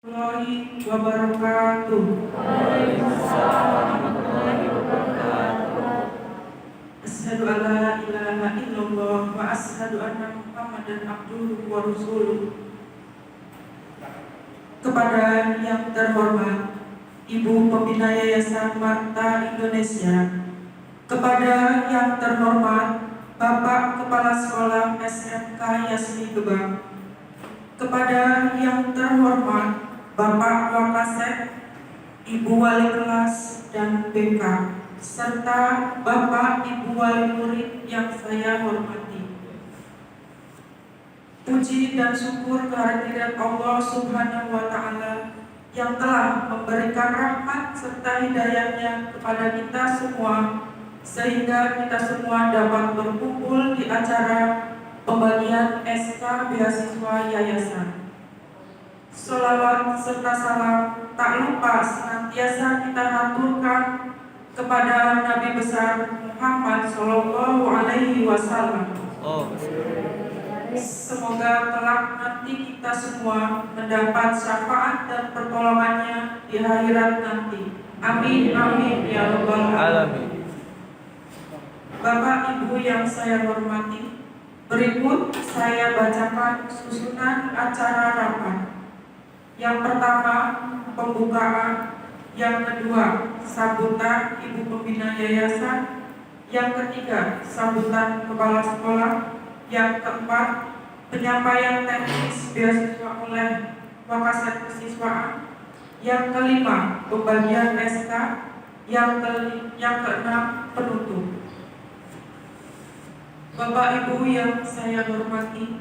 Warahmatullahi wabarakatuh. Asyhadu an la ilaha illallah wa asyhadu anna Muhammadan abduhu wa rasuluh. Kepada yang terhormat Ibu Pembina Yayasan Marta Indonesia, kepada yang terhormat Bapak Kepala Sekolah SMK Yasmi Gebang, kepada yang terhormat Bapak Wakasek, Ibu Wali Kelas dan BK, serta Bapak Ibu Wali Murid yang saya hormati. Puji dan syukur kehadirat Allah Subhanahu wa Ta'ala yang telah memberikan rahmat serta hidayahnya kepada kita semua, sehingga kita semua dapat berkumpul di acara pembagian SK beasiswa yayasan. Sholawat serta salam tak lupa senantiasa kita haturkan kepada Nabi besar Muhammad Sallallahu Alaihi Wasallam. Semoga kelak nanti kita semua mendapat syafaat dan pertolongannya di akhirat nanti. Amin amin ya rabbal alamin. Bapak Ibu yang saya hormati, berikut saya bacakan susunan acara rapat. Yang pertama, pembukaan. Yang kedua, sambutan Ibu Pembina Yayasan. Yang ketiga, sambutan Kepala Sekolah. Yang keempat, penyampaian teknis beasiswa oleh Wakasek Kesiswaan. Yang kelima, pembagian SK. Yang keenam, penutup. Bapak Ibu yang saya hormati,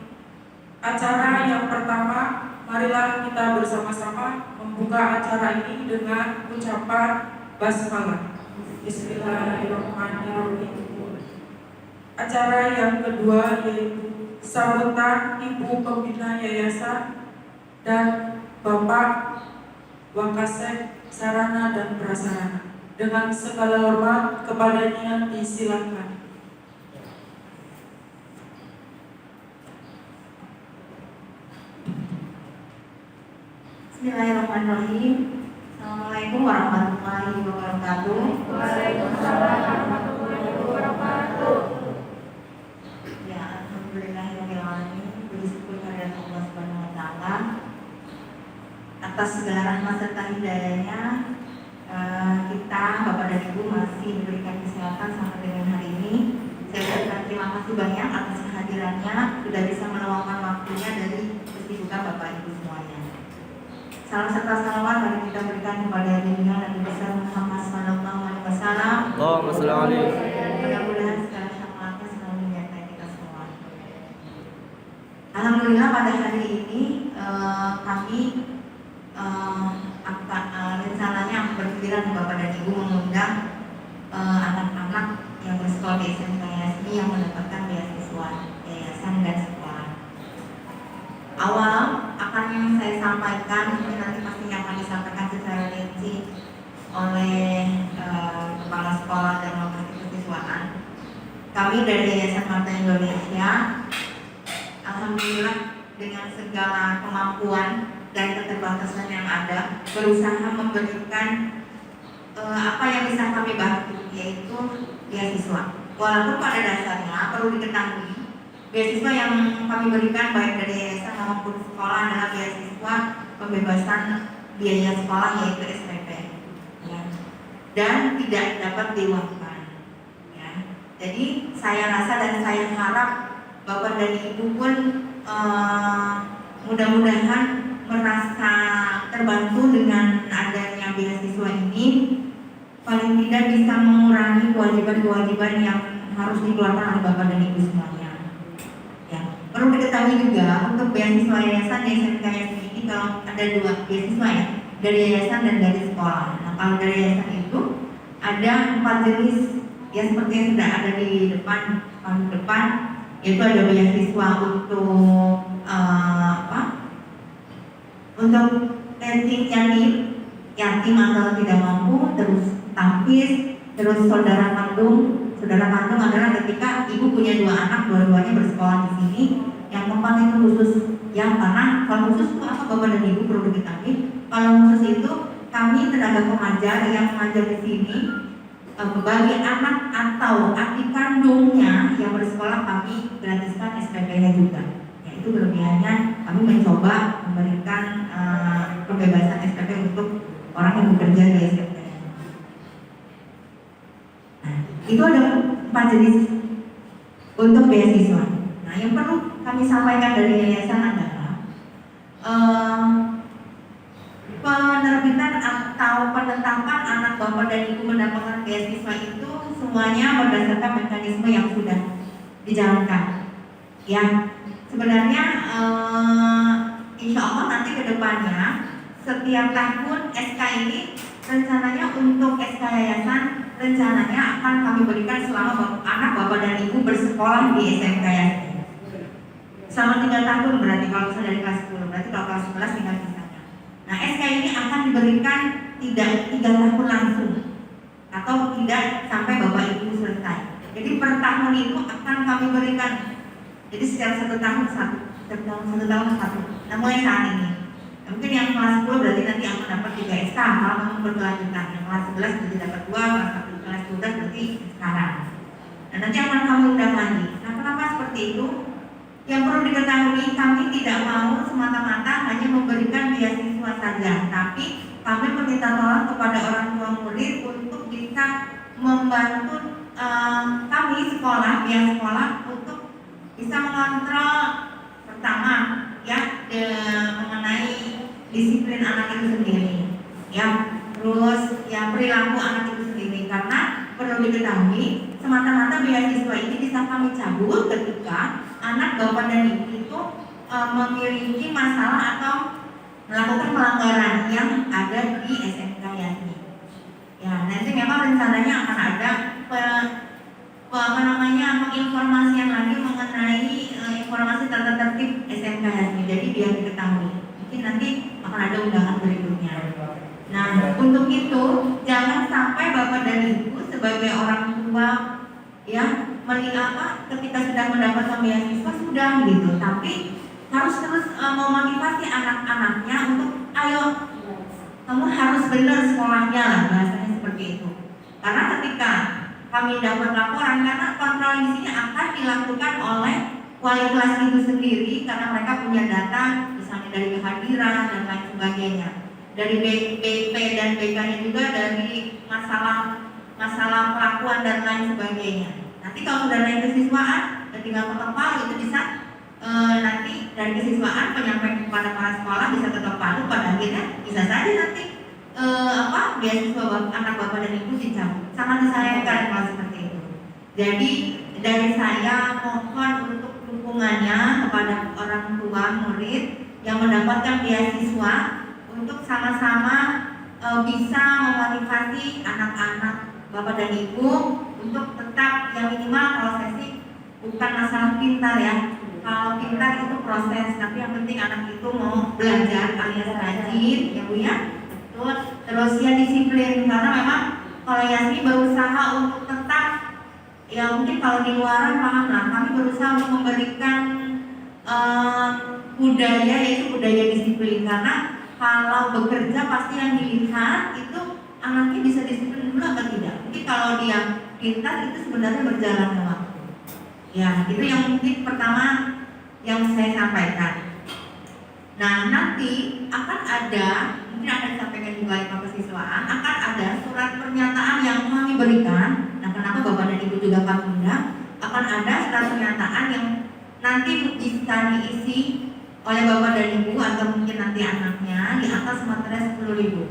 acara yang pertama, marilah kita bersama-sama membuka acara ini dengan ucapan basmalah. Bismillahirrahmanirrahim. Acara yang kedua yaitu sambutan Ibu Pembina Yayasan dan Bapak Wakasek Sarana dan Prasarana. Dengan segala hormat kepadanya disilakan. Bismillahirrahmanirrahim. Assalamualaikum warahmatullahi wabarakatuh. Waalaikumsalam warahmatullahi wabarakatuh. Ya, alhamdulillahirabbil alamin. Bersyukur kepada Allah Subhanahu wa taala atas segala rahmat serta hidayahnya. Kita Bapak dan Ibu masih diberikan kesehatan sampai dengan hari ini. Saya ucapkan terima kasih banyak atas kehadirannya, sudah bisa meluangkan waktunya dari kesibukan Bapak Ibu semuanya. Salam serta salawat mari kita berikan kepada junjungan Nabi besar Muhammad Sallallahu Alaihi Wasallam. Allahumma shalli alaihi. Mudah-mudahan segala syafaatnya selalu menyertai kita semua. Alhamdulillah pada hari ini kami rencananya berpikiran Bapak dan Ibu mengundang anak-anak yang bersekolah di SMK Yasmi yang mendapatkan beasiswa yayasan dan sekolah. Awal akan saya sampaikan, nanti pastinya akan disampaikan secara rinci oleh Kepala Sekolah dan Lokasi Kesiswaan. Kami dari Yayasan Marta Indonesia, alhamdulillah dengan segala kemampuan dan keterbatasan yang ada, berusaha memberikan apa yang bisa kami bantu, yaitu beasiswa. Walaupun pada dasarnya perlu diketahui, beasiswa yang kami berikan baik dari yayasan maupun sekolah adalah beasiswa pembebasan biaya sekolah yaitu SPP, ya, dan tidak dapat diuangkan. Ya. Jadi saya rasa dan saya harap Bapak dan Ibu pun mudah-mudahan merasa terbantu dengan adanya beasiswa ini, paling tidak bisa mengurangi kewajiban-kewajiban yang harus dikeluarkan oleh Bapak dan Ibu semuanya. Perlu diketahui juga untuk beasiswa yayasan di SMK Yasmi ini kalau ada dua beasiswa ya, dari yayasan dan dari sekolah. Nah, kalau dari yayasan itu ada 4 jenis ya seperti yang sudah ada di depan, yaitu ada beasiswa untuk untuk yatim atau tidak mampu, terus tahfiz, terus saudara kandung. Saudara kandung adalah ketika ibu punya 2 anak, dua-duanya bersekolah di sini. Yang keempat itu khusus, yang karena kalau khusus itu apa Bapak dan Ibu perlu diketahui, Kalau khusus itu kami tenaga pengajar yang mengajar di sini, bagi anak atau adik kandungnya yang bersekolah kami gratiskan SPP-nya juga. Ya, itu kelebihannya kami mencoba memberikan kebebasan SPP untuk orang yang bekerja di SPP. Nah, itu ada 4 jenis untuk beasiswa. Nah, yang perlu kami sampaikan dari yayasan adalah penerbitan atau penetapan anak bapak dan ibu mendapatkan beasiswa itu semuanya berdasarkan mekanisme yang sudah dijalankan. Ya, sebenarnya insya Allah nanti ke depannya setiap tahun SK ini rencananya untuk SK yayasan rencananya akan kami berikan selama anak bapak dan ibu bersekolah di SMK yayasan. Selama 3 tahun berarti kalau misalnya dari kelas 10, berarti kalau kelas 11 tinggal misalnya. Nah, SK ini akan diberikan tidak 3 tahun langsung atau tidak sampai bapak ibu selesai. Jadi per tahun itu akan kami berikan. Jadi setiap 1 tahun satu. Nah, mulai saat ini. Nah, mungkin yang kelas 10 berarti nanti akan dapat 3 SK kalau memang berkelanjutan. Yang kelas 11 berarti dapat 2, kelas 12 berarti sekarang. Nah, nanti akan kami undang lagi. Nah, kenapa seperti itu? Yang perlu diketahui, kami tidak mau semata-mata hanya memberikan beasiswa saja, tapi kami meminta tolong kepada orang tua murid untuk bisa membantu kami sekolah, pihak sekolah untuk bisa mengontrol pertama ya mengenai disiplin anak itu sendiri, ya, terus ya perilaku anak itu sendiri, karena perlu diketahui semata-mata beasiswa ini bisa kami cabut ketika anak bapak dan ibu itu memiliki masalah atau melakukan pelanggaran yang ada di SMK Yasni. Ya, nanti memang rencananya akan ada penginformasian lagi mengenai informasi tata tertib SMK Yasni. Jadi biar diketahui. Mungkin nanti akan ada undangan berikutnya. Nah, untuk itu jangan sampai bapak dan ibu sebagai orang tua ya melihat ketika sudah mendapatkan beasiswa sudah gitu, tapi harus terus memotivasi anak-anaknya untuk ayo kamu harus benar sekolahnya lah, bahasanya seperti itu. Karena ketika kami dapat laporan, karena kontrol di sini akan dilakukan oleh wali kelas itu sendiri karena mereka punya data misalnya dari kehadiran dan lain sebagainya, dari BP dan BK-nya juga dari masalah pelakuan dan lain sebagainya. Nanti kalau sudah naik kesiswaan dan tinggal ketok palu itu bisa nanti dari kesiswaan penyampaian kepada kepala sekolah bisa ketok palu, pada akhirnya bisa saja nanti beasiswa anak bapak dan ibu dicabut. Sangat disayangkan kalau seperti itu. Jadi dari saya mohon untuk dukungannya kepada orang tua murid yang mendapatkan beasiswa untuk sama-sama bisa memotivasi anak-anak bapak dan ibu untuk tetap yang minimal kalau saya sih bukan masalah pintar ya. Kalau pintar itu proses, tapi yang penting anak itu mau belajar alias rajin ya Bu ya. Betul. Terus ya disiplin, karena memang kalau Yasmi berusaha untuk tetap ya mungkin kalau di luaran paham lah, kami berusaha untuk memberikan budaya yaitu budaya disiplin, karena kalau bekerja pasti yang dilihat itu anaknya bisa disiplin dulu atau tidak. Mungkin kalau dia pintar itu sebenarnya berjalan waktu. Ya, itu yang mungkin pertama yang saya sampaikan. Nah, nanti akan ada, mungkin akan disampaikan juga oleh mahasiswaan, akan ada surat pernyataan yang kami berikan. Nah, kenapa Bapak dan Ibu juga kami undang? Akan ada surat pernyataan yang nanti bisa diisi oleh Bapak dan Ibu atau mungkin nanti anaknya di atas materai 10.000.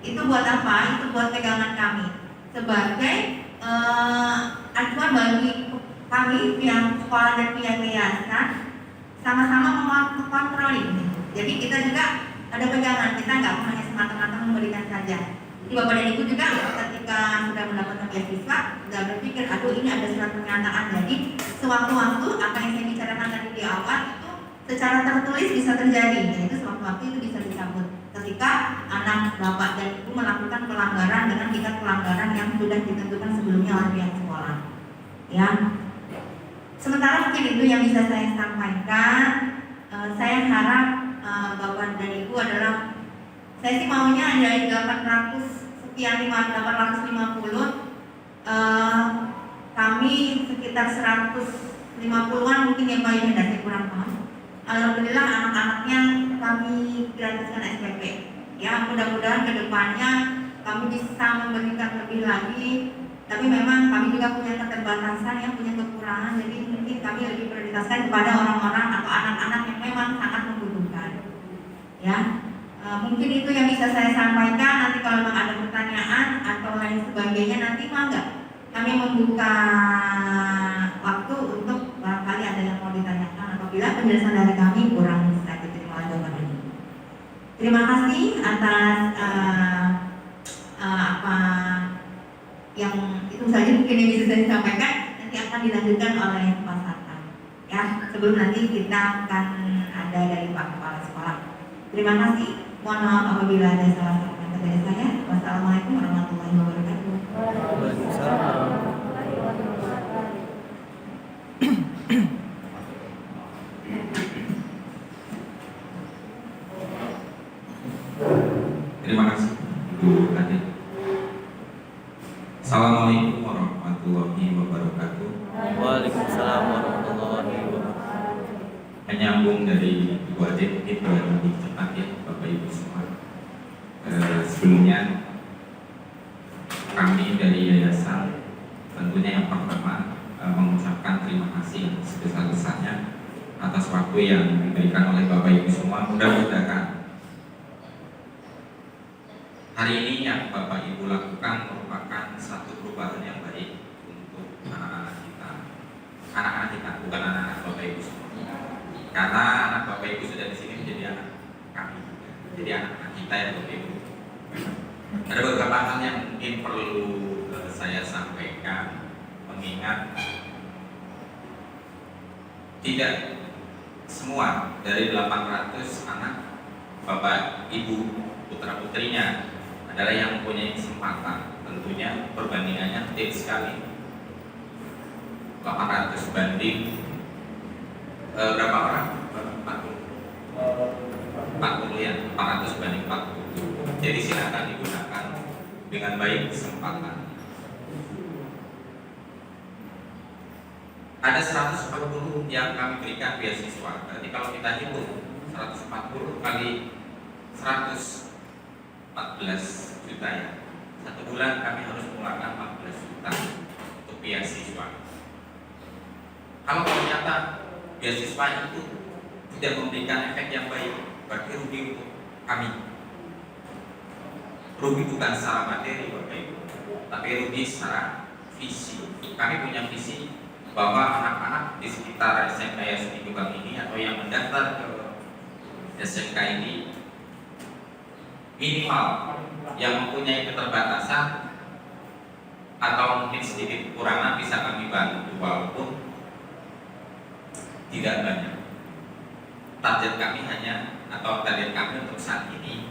Itu buat apa? Itu buat pegangan kami sebagai acuan bagi kami pihak sekolah dan pihak yayasan sama-sama mengontrol ini. Jadi kita juga ada pegangan, kita nggak hanya semata-mata memberikan saja. Jadi Bapak dan Ibu juga ketika sudah mendapatkan beasiswa nggak berpikir aduh ini ada surat pernyataan. Jadi sewaktu-waktu apa yang saya bicarakan tadi di awal itu secara tertulis bisa terjadi. Yaitu sewaktu-waktu itu bisa dicabut ketika anak bapak dan ibu melakukan pelanggaran dengan tingkat pelanggaran yang sudah ditentukan sebelumnya oleh pihak sekolah. Ya. Sementara mungkin itu yang bisa saya sampaikan. Saya harap Bapak dan Ibu adalah Saya sih maunya dari 800 sekian 850 kami sekitar 150-an mungkin ya Pak ya, dari kurang paham. Alhamdulillah anak-anaknya kami gratiskan SPP. Ya mudah-mudahan kedepannya kami bisa memberikan lebih lagi. Tapi memang kami juga punya keterbatasan, yang punya kekurangan. Jadi mungkin kami lebih prioritaskan kepada orang-orang atau anak-anak yang memang sangat membutuhkan. Ya, mungkin itu yang bisa saya sampaikan. Nanti kalau memang ada pertanyaan atau lain sebagainya, nanti mangga kami membuka waktu untuk barangkali ada yang mau ditanyakan apabila penjelasan dari kami kurang bisa diterima jawaban ini. Terima kasih atas apa yang itu saja mungkin yang bisa saya sampaikan. Nanti akan dilanjutkan oleh Pak Sarta. Ya, sebelum nanti kita akan ada dari Pak Kepala Sekolah. Terima kasih. Mohon maaf apabila ada salah-salah dari saya. Wassalamualaikum warahmatullahi wabarakatuh. Waalaikumsalam. Terima kasih Ibu Kadit. Assalamualaikum warahmatullahi wabarakatuh. Waalaikumsalam warahmatullahi wabarakatuh. Menyambung dari Ibu Adit itu lebih cepat ya Bapak Ibu semua. Sebelumnya kami dari Yayasan tentunya yang pertama mengucapkan terima kasih yang sebesar-besarnya atas waktu yang diberikan oleh Bapak Ibu semua. Mudah-mudahan hari ini yang Bapak Ibu lakukan merupakan satu perubahan yang baik untuk anak-anak kita. Anak-anak kita, bukan anak-anak Bapak Ibu semua. Karena anak Bapak Ibu sudah di sini menjadi anak kami, jadi anak-anak kita ya Bapak Ibu. Ada beberapa hal yang mungkin perlu saya sampaikan, mengingat tidak semua dari 800 anak Bapak Ibu putra putrinya adalah yang mempunyai kesempatan. Tentunya perbandingannya kecil sekali, 800 banding berapa orang? 40 ya, 400 banding 40. Jadi silakan digunakan dengan baik kesempatan. Ada 140 yang kami berikan beasiswa. Berarti kalau kita hitung 140 kali 114 juta ya. Satu bulan kami harus mengeluarkan 14 juta untuk beasiswa. Kalau ternyata beasiswa itu tidak memberikan efek yang baik, berarti rugi untuk kami. Rugi bukan secara materi Bapak Ibu, tapi rugi secara visi. Kami punya visi bahwa anak-anak di sekitar SMK Yayasan Jombang ini atau yang mendaftar ke SMK ini minimal yang mempunyai keterbatasan atau mungkin sedikit kekurangan bisa kami bantu walaupun tidak banyak. Target kami untuk saat ini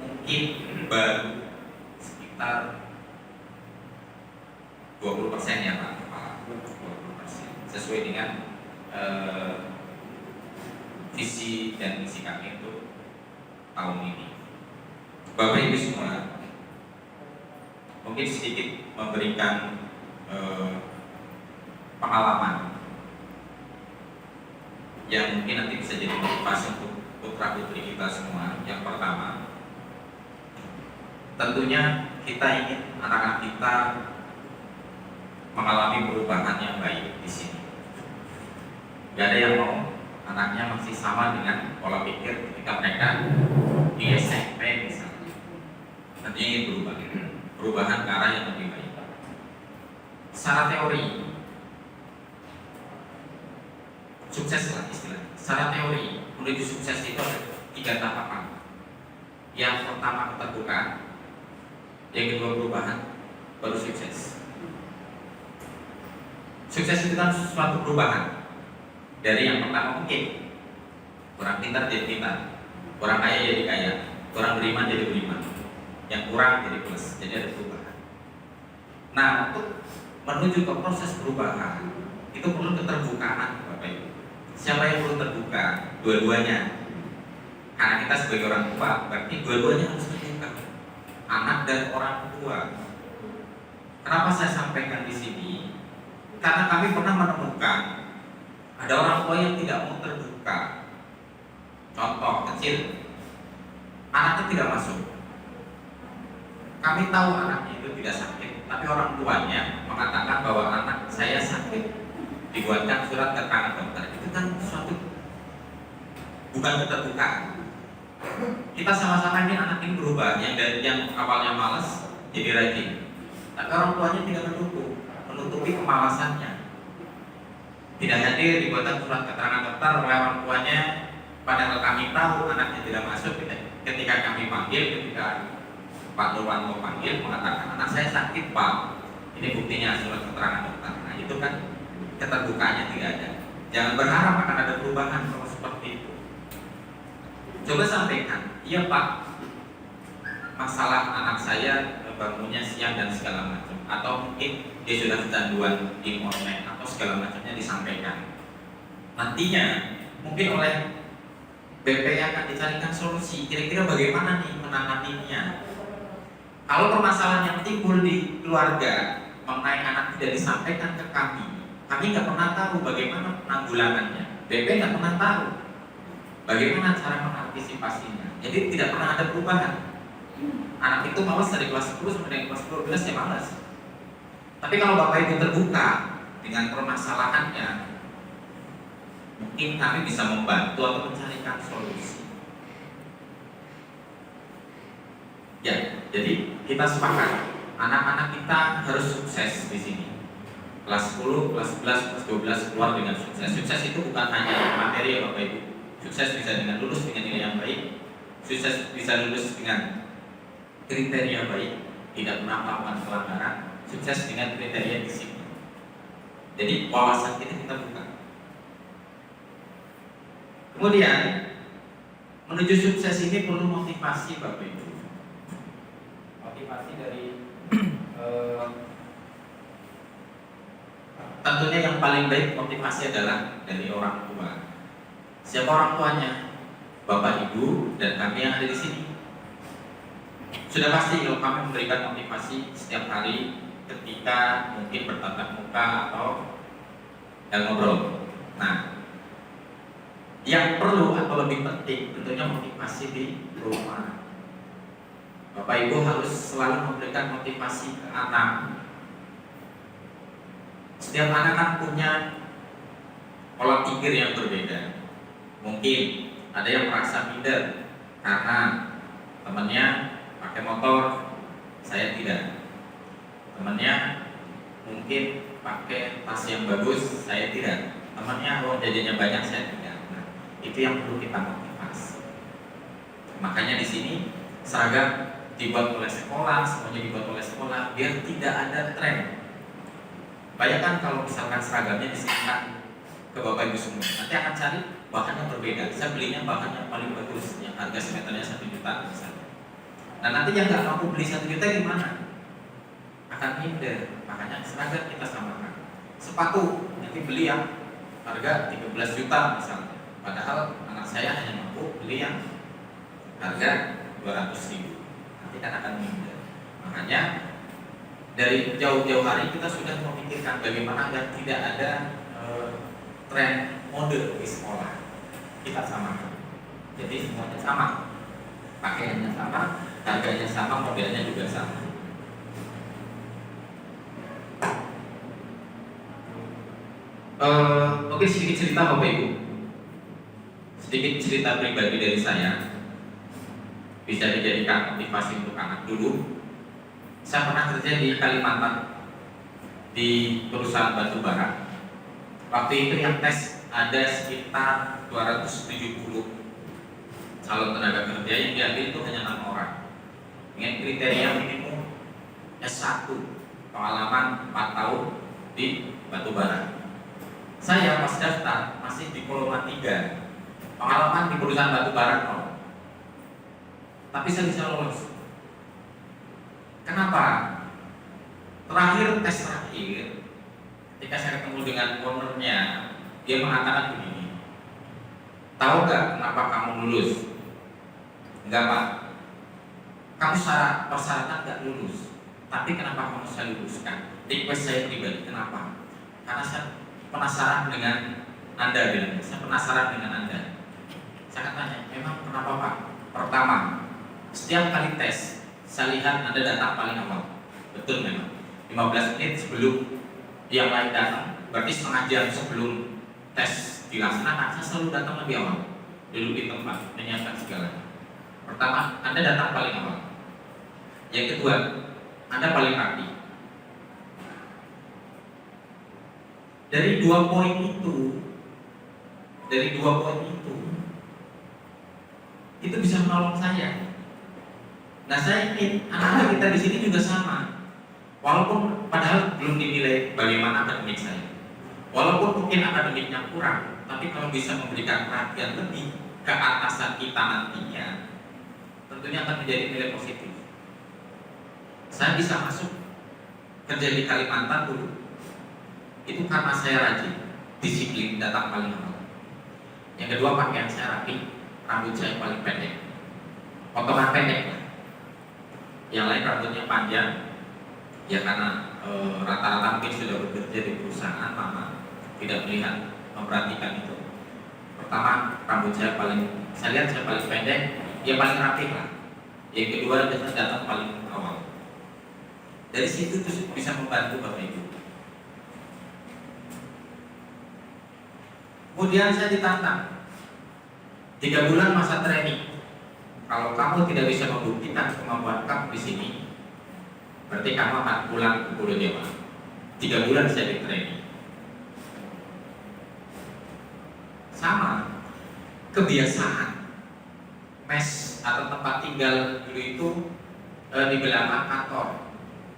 mungkin baru sekitar 20% ya Pak Kepala, 20%. Sesuai dengan visi dan misi kami untuk tahun ini. Bapak Ibu semua, mungkin sedikit memberikan pengalaman yang mungkin nanti bisa jadi motivasi untuk putra putri kita semua. Yang pertama, tentunya kita ingin anak-anak kita mengalami perubahan yang baik di sini. Gak ada yang mau anaknya masih sama dengan pola pikir ketika mereka di SMP misalnya. Tentunya ingin berubah, perubahan ke arah yang lebih baik. Secara teori, sukses lah istilahnya. Secara teori menuju sukses itu ada 3 tahapan. Yang pertama keterbukaan, yang kedua perubahan, baru sukses. Sukses itu kan suatu perubahan. Dari yang pertama mungkin orang pintar jadi pintar, orang kaya jadi kaya, orang beriman jadi beriman, yang kurang jadi plus, jadi ada perubahan. Nah, untuk menuju ke proses perubahan itu perlu keterbukaan Bapak Ibu. Siapa yang perlu terbuka? Dua-duanya. Karena kita sebagai orang tua, berarti dua-duanya harus terbuka, anak dan orang tua. Kenapa saya sampaikan di sini? Karena kami pernah menemukan ada orang tua yang tidak mau terbuka. Contoh kecil, anaknya tidak masuk. Kami tahu anaknya itu tidak sakit, tapi orang tuanya mengatakan bahwa anak saya sakit, dibuatkan surat keterangan dokter. Itu kan suatu bukan keterbukaan. Kita sama-sama ingin anak ini berubah, yang awalnya malas jadi rajin. Tapi orang tuanya tidak mendukung, menutupi kemalasannya. Tidak hadir, dibuatkan surat keterangan dokter oleh orang tuanya. Padahal kami tahu anaknya tidak masuk. Ketika kami panggil, ketika Pak Nurwanto panggil, mengatakan anak saya sakit Pak. Ini buktinya surat keterangan dokter. Nah itu kan keterbukaannya tidak ada. Jangan berharap akan ada perubahan kalau seperti itu. Coba sampaikan, iya Pak, masalah anak saya bangunnya siang dan segala macam, atau mungkin dia sudah kecanduan game online atau segala macamnya disampaikan. Nantinya mungkin oleh BP akan dicarikan solusi. Kira-kira bagaimana nih menanganinya? Kalau permasalahan yang timbul di keluarga mengenai anak tidak disampaikan ke kami nggak pernah tahu bagaimana penanggulangannya. BP nggak pernah tahu bagaimana cara mengantisipasinya. Jadi tidak pernah ada perubahan. Anak itu malas dari kelas 10 sampai dengan kelas 12 ya malas. Tapi kalau Bapak Ibu terbuka dengan permasalahannya, mungkin kami bisa membantu atau mencarikan solusi. Ya, jadi kita sepakat anak-anak kita harus sukses di sini. Kelas 10, kelas 11, kelas 12 keluar dengan sukses. Sukses itu bukan hanya materi ya Bapak Ibu. Sukses bisa dengan lulus dengan nilai yang baik. Sukses bisa lulus dengan kriteria baik, tidak pernah melakukan pelanggaran. Sukses dengan kriteria disiplin. Jadi wawasan kita buka. Kemudian menuju sukses ini perlu motivasi Bapak Ibu. Motivasi dari tentunya yang paling baik motivasi adalah dari orang tua. Siapa orang tuanya? Bapak Ibu dan kami yang ada di sini. Sudah pasti kalau kami memberikan motivasi setiap hari ketika mungkin bertatap muka atau ngobrol. Nah, yang perlu atau lebih penting tentunya motivasi di rumah. Bapak Ibu harus selalu memberikan motivasi ke anak. Setiap anak kan punya pola pikir yang berbeda. Mungkin ada yang merasa minder karena temannya pakai motor, saya tidak. Temannya mungkin pakai tas yang bagus, saya tidak. Temannya uang jajannya banyak, saya tidak. Nah, itu yang perlu kita motivasi. Makanya di sini seragam dibuat oleh sekolah, semuanya dibuat oleh sekolah biar tidak ada tren. Bayangkan kalau misalkan seragamnya disediakan ke Bapak Ibu semua, nanti akan cari bahan yang berbeda. Saya belinya bahan yang paling bagus, yang harga semeternya 1 juta misalnya. Nah nanti yang nggak mampu beli 1 juta gimana? Akan minder. Makanya seragam kita samakan. Sepatu nanti beli yang harga 13 juta misalnya, padahal anak saya hanya mampu beli yang harga 200.000. Nanti kan akan minder. Makanya dari jauh-jauh hari kita sudah memikirkan bagaimana agar tidak ada tren mode di sekolah. Kita samakan. Jadi semuanya sama, pakaiannya sama, harganya sama, modelnya juga sama. Oke, sedikit cerita Bapak Ibu. Sedikit cerita pribadi dari saya, bisa dijadikan motivasi untuk anak. Dulu saya pernah kerja di Kalimantan di perusahaan batu bara. Waktu itu yang tes ada sekitar 270 calon tenaga kerja, yang diambil itu hanya 6 orang dengan kriteria minimum S1, pengalaman 4 tahun di batu bara. Saya pas daftar masih diploma 3, pengalaman di perusahaan batu bara 0. Tapi saya bisa lolos. Kenapa? Tes terakhir, ketika saya ketemu dengan ownernya, dia mengatakan begini, tahu nggak kenapa kamu lulus? Enggak Pak, kamu secara persyaratan nggak lulus, tapi kenapa kamu saya luluskan? Request saya pribadi, kenapa? Karena saya penasaran dengan Anda, bilang. Saya penasaran dengan Anda. Saya tanya, memang kenapa Pak? Pertama, setiap kali tes, saya lihat Anda datang paling awal. Betul memang. 15 menit sebelum yang lain datang, berarti setengah jam sebelum tes dilaksanakan, saya selalu datang lebih awal. Duduk di tempat, menyiapkan segalanya. Pertama, Anda datang paling awal. Yang kedua, Anda paling rapi. Dari dua poin itu, itu bisa menolong saya. Nah, saya ingin anak-anak kita di sini juga sama. Walaupun padahal belum dinilai bagaimana akademik saya. Walaupun mungkin akademiknya kurang, tapi kalau bisa memberikan perhatian lebih ke atasan kita nantinya, tentunya akan menjadi nilai positif. Saya bisa masuk kerja di Kalimantan dulu, itu karena saya rajin, disiplin, datang paling awal. Yang kedua, pakaian saya rapi, rambut saya paling pendek, potongan pendek lah. Yang lain rambutnya panjang, ya karena rata-rata mungkin sudah bekerja di perusahaan lama, tidak melihat memperhatikan itu. Pertama, rambut saya lihat saya paling pendek, ya paling rapi lah. Yang kedua, biasanya datang paling awal. Dari situ terus bisa membantu Bapak Ibu. Kemudian saya ditantang 3 bulan masa training. Kalau kamu tidak bisa membuktikan kemampuan kamu di sini, berarti kamu akan pulang ke Pulau Jawa. 3 bulan saya di training. Sama kebiasaan mes atau tempat tinggal dulu itu di belakang kantor.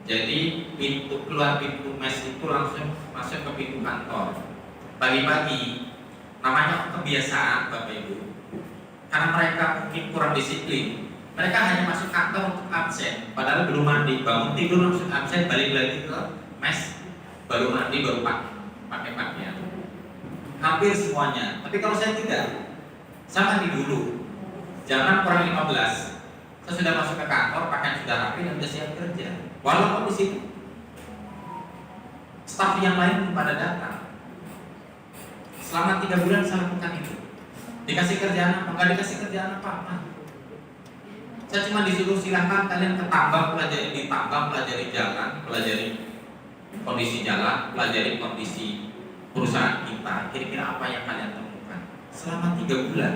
Jadi keluar pintu mes itu langsung masuk ke pintu kantor. Pagi-pagi, namanya kebiasaan Bapak Ibu. Karena mereka mungkin kurang disiplin, mereka hanya masuk kantor untuk absen, padahal belum mandi, bangun tidur langsung absen, balik lagi ke mes, baru mandi, baru pakai pakaian. Hampir semuanya. Tapi kalau saya tidak, saya mandi dulu. Jangan kurang 15. Saya sudah masuk ke kantor, pakaian sudah rapi dan sudah siap kerja. Walaupun di situ staf yang lain pada datang. Selama 3 bulan saya lakukan itu. Dikasih kerjaan apa? Enggak dikasih kerjaan apa-apa. Saya cuma disuruh silahkan kalian ke tambang, pelajari di tambang, pelajari jalan, pelajari kondisi jalan, pelajari kondisi perusahaan kita. Kira-kira apa yang kalian temukan? Selama 3 bulan,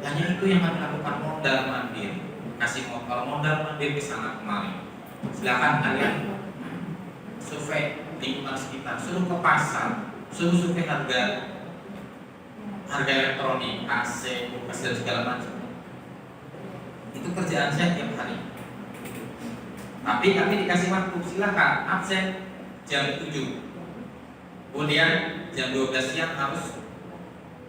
hanya itu yang kami lakukan, modal mandir. Kasih modal mandir ke sana kemari. Silahkan kalian survei lingkungan sekitar, suruh ke pasar, suruh survei harga elektronik, AC, kulkas dan segala macam. Itu kerjaan saya tiap hari. Tapi kami dikasih waktu, silakan absen jam 7. Kemudian jam 12 siang harus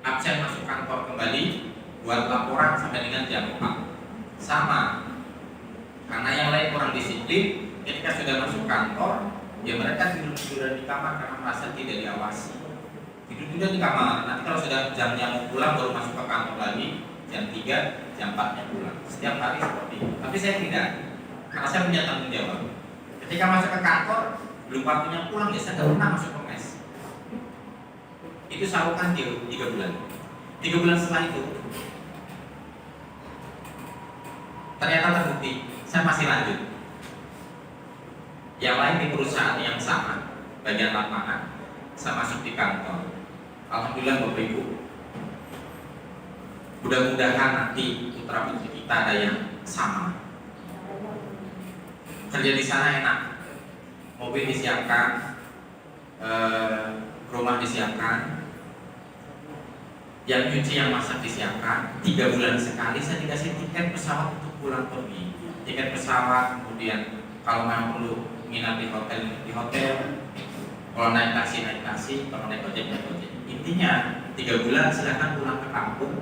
absen masuk kantor kembali buat laporan sampai dengan jam 4. Sama. Karena yang lain kurang disiplin, ketika sudah masuk kantor, ya mereka tidur di kamar karena merasa tidak diawasi. Tidur di kamar. Nanti kalau sudah jamnya mau pulang baru masuk ke kantor lagi, jam 3, jam 4-nya pulang. Setiap hari seperti itu. Tapi saya tidak, karena saya punya tanggung jawab. Ketika masuk ke kantor, belum waktunya pulang, ya saya tidak pernah masuk ke mes. Itu saya lakukan 3 bulan. 3 bulan setelah itu, ternyata terbukti saya masih lanjut. Yang lain di perusahaan yang sama, bagian lapangan, saya masuk di kantor. Alhamdulillah Bapak Ibu, mudah-mudahan nanti putra putri kita ada yang sama. Kerja di sana enak, mobil disiapkan, rumah disiapkan, yang cuci yang masak disiapkan. 3 bulan sekali saya dikasih tiket pesawat untuk pulang pergi, tiket pesawat. Kemudian kalau memang perlu nginap di hotel, kalau naik taksi, kalau naik ojek. Intinya 3 bulan silahkan pulang ke kampung,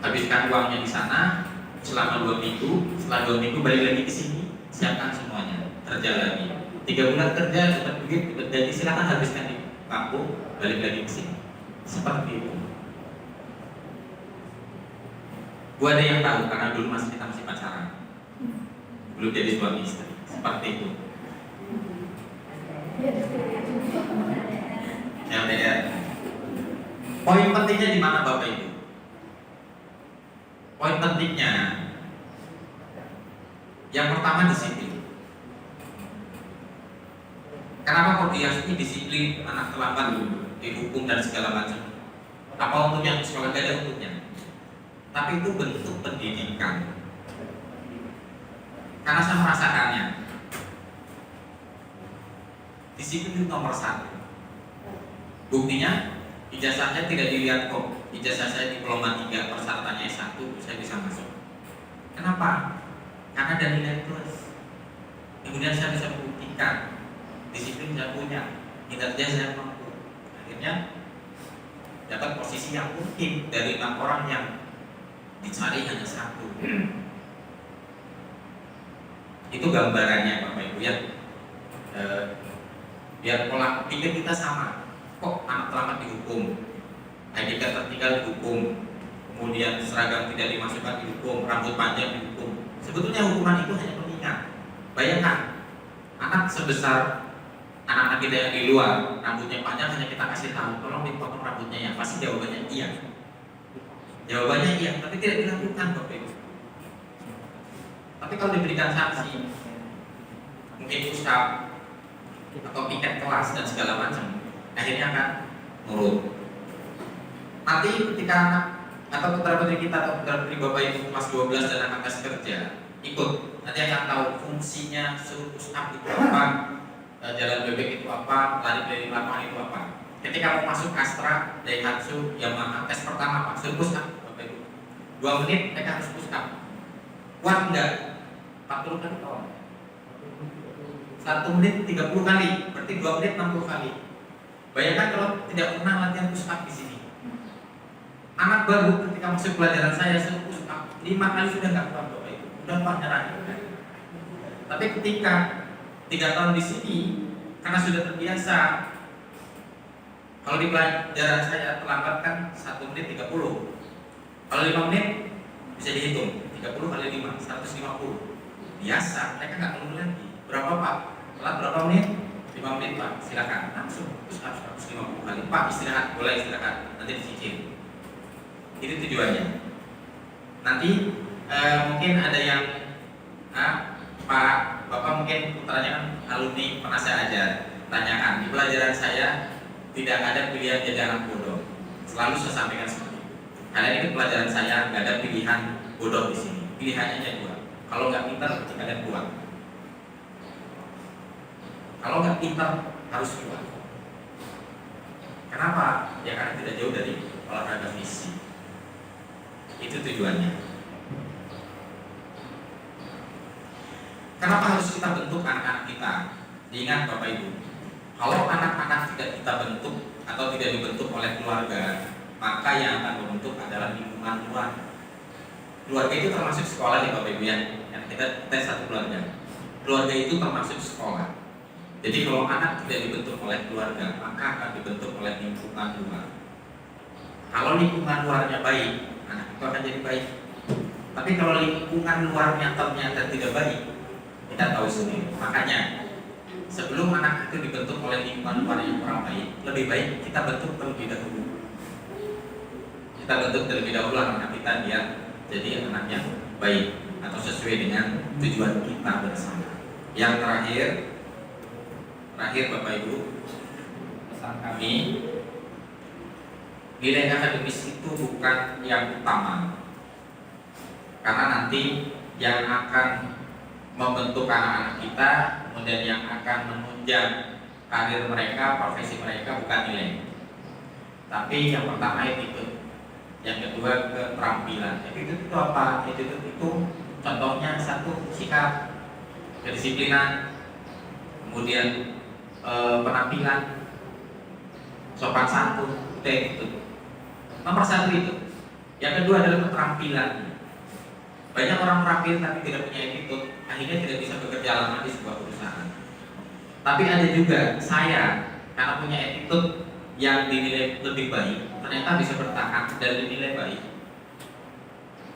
habiskan uangnya di sana selama 2 minggu. Setelah 2 minggu balik lagi ke sini, siapkan semuanya, kerja lagi. 3 bulan kerja dapat duit, jadi silahkan habiskan di kampung, balik lagi ke sini. Seperti itu. Gua ada yang tahu karena dulu kita masih pacaran, belum jadi suami istri, seperti itu. LDR. Poin pentingnya di mana Bapak Ibu? Poin pentingnya yang pertama disiplin. Kenapa kok diyakini disiplin anak terlambat dihukum dan segala macam? Apa untungnya sekolah? Gak ada untungnya. Tapi itu bentuk pendidikan. Karena saya merasakannya. Disiplin itu nomor 1. Buktinya ijazahnya tidak dilihat kok. Ijazah saya diploma 3, persyaratannya S1, saya bisa masuk. Kenapa? Karena ada nilai plus. Kemudian saya bisa membuktikan disiplin saya punya, kinerja saya mampu. Akhirnya dapat posisi yang mungkin dari 6 orang yang dicari hanya 1. Itu gambarannya Bapak Ibu ya. Biar pola pikir kita sama. Kok anak terlambat dihukum, ID card tertinggal dihukum, kemudian seragam tidak dimasukkan dihukum, rambut panjang dihukum. Sebetulnya hukuman itu hanya pengingat. Bayangkan anak sebesar anak-anak kita yang di luar, rambutnya panjang, hanya kita kasih tahu, tolong dipotong rambutnya ya. Pasti jawabannya iya. Jawabannya iya, tapi tidak dilakukan Bapak Ibu. Tapi kalau diberikan sanksi, mungkin push-up atau piket kelas dan segala macam, akhirnya akan nurut. Nanti ketika anak atau putra-putri kita atau putra-putri Bapak Ibu kelas 12 dan anak kasih kerja ikut, nanti akan tahu fungsinya suruh push-up itu apa, jalan bebek itu apa, lari keliling lapangan itu apa. Ketika mau masuk Astra, Daihatsu, Yamaha, tes pertama Pak, suruh push-up Bapak Ibu 2 menit mereka harus push-up. Kuat enggak? 40 kali kawan. 1 menit 30 kali, berarti 2 menit 60 kali. Bayangkan kalau tidak pernah latihan push-up di sini. Anak baru ketika masuk pelajaran saya suruh push-up 5 kali sudah nggak kuat Bapak Ibu, udah Pak nyerah. Tapi ketika 3 tahun di sini, karena sudah terbiasa, kalau di pelajaran saya terlambat kan 1 menit 30. Kalau 5 menit bisa dihitung, 30 kali 5, 150. Biasa, mereka nggak perlu lagi. Berapa Pak? Telat berapa menit? 5 menit Pak, silakan langsung push up 150 kali. Pak istirahat, boleh istirahat, nanti dicicil. Itu tujuannya. Nanti mungkin ada yang Pak, Bapak mungkin putranya kan alumni pernah saya ajar. Tanyakan, di pelajaran saya tidak ada pilihan jadi anak bodoh. Selalu saya sampaikan seperti itu. Karena ini pelajaran saya nggak ada pilihan bodoh di sini. Pilihannya hanya 2. Kalau nggak pintar, kalian buang. Kalau nggak pintar, harus kuat. Kenapa? Ya karena tidak jauh dari olahraga fisik. Itu tujuannya. Kenapa harus kita bentuk anak-anak kita? Ingat Bapak Ibu, kalau anak-anak tidak kita bentuk atau tidak dibentuk oleh keluarga, maka yang akan membentuk adalah lingkungan luar. Keluarga itu termasuk sekolah ya Bapak Ibu ya. Kita satu keluarga. Keluarga itu termasuk sekolah. Jadi kalau anak tidak dibentuk oleh keluarga, maka akan dibentuk oleh lingkungan luar. Kalau lingkungan luarnya baik, anak itu akan jadi baik. Tapi kalau lingkungan luarnya ternyata tidak baik, kita tahu sendiri. Makanya sebelum anak itu dibentuk oleh lingkungan luar yang kurang baik, lebih baik kita bentuk terlebih dahulu. Kita bentuk terlebih dahulu anak kita biar jadi anak yang baik atau sesuai dengan tujuan kita bersama. Yang terakhir Bapak Ibu, pesan kami, nilai akademis itu bukan yang utama, karena nanti yang akan membentuk anak-anak kita, kemudian yang akan menunjang karir mereka, profesi mereka bukan nilai, tapi yang pertama attitude, yang kedua keterampilan. Attitude itu apa? Attitude itu contohnya 1, sikap, kedisiplinan, kemudian penampilan, sopan santun, itu nomor 1 itu. Yang kedua adalah keterampilan. Banyak orang terampil tapi tidak punya attitude, akhirnya tidak bisa bekerja lama di sebuah perusahaan. Tapi ada juga saya, karena punya attitude yang dinilai lebih baik, ternyata bisa bertahan dan dinilai baik.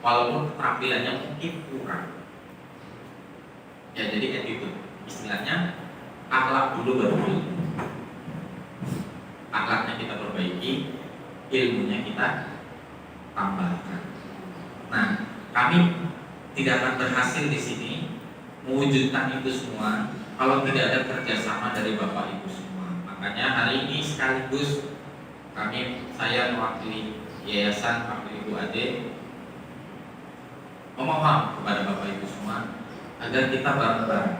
walaupun keterampilannya mungkin kurang. Ya jadi attitude, istilahnya akhlak dulu baru ilmu. Akhlaknya kita perbaiki, ilmunya kita tambahkan. Nah, kami tidak akan berhasil di sini mewujudkan itu semua kalau tidak ada kerjasama dari Bapak Ibu semua. Makanya hari ini sekaligus saya mewakili Yayasan Wakil Ibu Ade memohon kepada Bapak Ibu semua agar kita bareng-bareng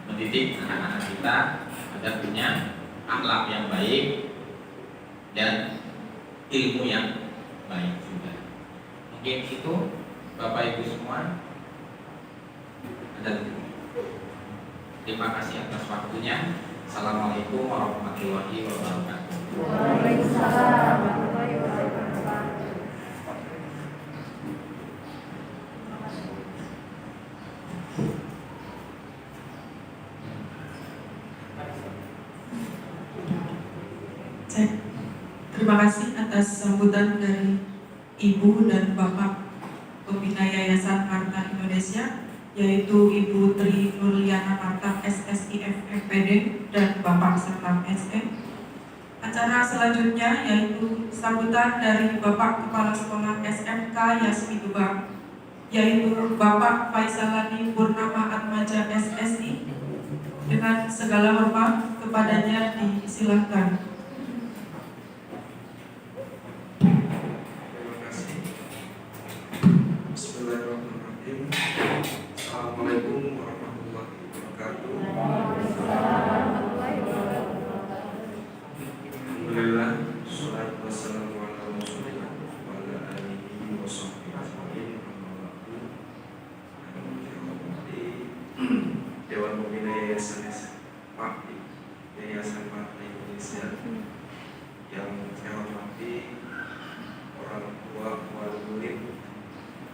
mendidik anak-anak kita agar punya akhlak yang baik dan ilmu yang baik juga. Mungkin itu Bapak Ibu semua. Terima kasih atas waktunya. Assalamualaikum warahmatullahi wabarakatuh. Waalaikumsalam warahmatullahi wabarakatuh. Terima kasih atas sambutan dari Ibu dan Bapak Pembina Yayasan Harta Indonesia, yaitu Ibu Tri Nurliana Marta SSIF FPD dan Bapak Serta SM. Acara selanjutnya yaitu sambutan dari Bapak Kepala Sekolah SMK Yasmi Dubang, yaitu Bapak Faisalani Purnama Atmaja SSI. Dengan segala hormat kepadanya disilakan. Bismillahirrahmanirrahim. Assalamualaikum warahmatullahi wabarakatuh. Alhamdulillah, sholatu wassalamu ala Rasulillah wa ala alihi wa sahbihi ajma'in. Dewan Pembina Yayasan Pakti Yayasan Harta Indonesia yang saya hormati orang tua, wali murid,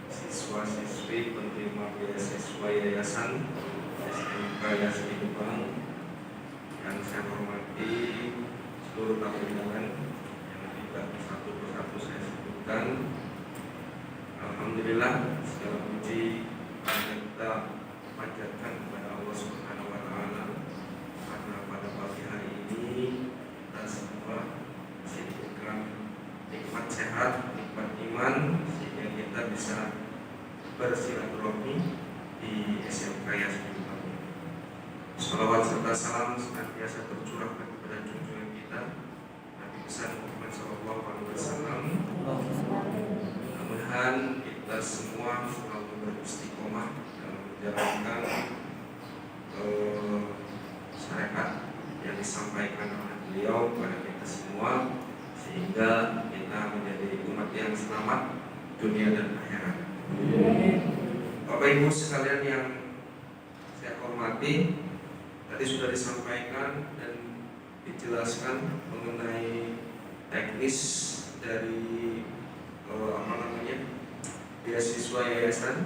siswa-siswi penerima beasiswa Yayasan SMK Yasmi Dubang, yang saya hormati seluruh tamu undangan yang tidak satu persatu saya sebutkan. Alhamdulillah, segala puji kita panjatkan kepada Allah Subhanahu wa Ta'ala, karena pada pagi hari ini kita semua masih diberikan nikmat sehat, nikmat iman, sehingga kita bisa bersilaturahmi di SMK Yasmi Dubang. Salawat serta salam senantiasa tercurahkan kepada junjungan kita Nabi besar Muhammad SAW. Mudah-mudahan kita semua selalu beristiqomah dalam menjalankan syariat yang disampaikan oleh beliau kepada kita semua, sehingga kita menjadi umat yang selamat dunia dan akhirat. Bapak Ibu sekalian yang saya hormati, tadi sudah disampaikan dan dijelaskan mengenai teknis dari beasiswa yayasan.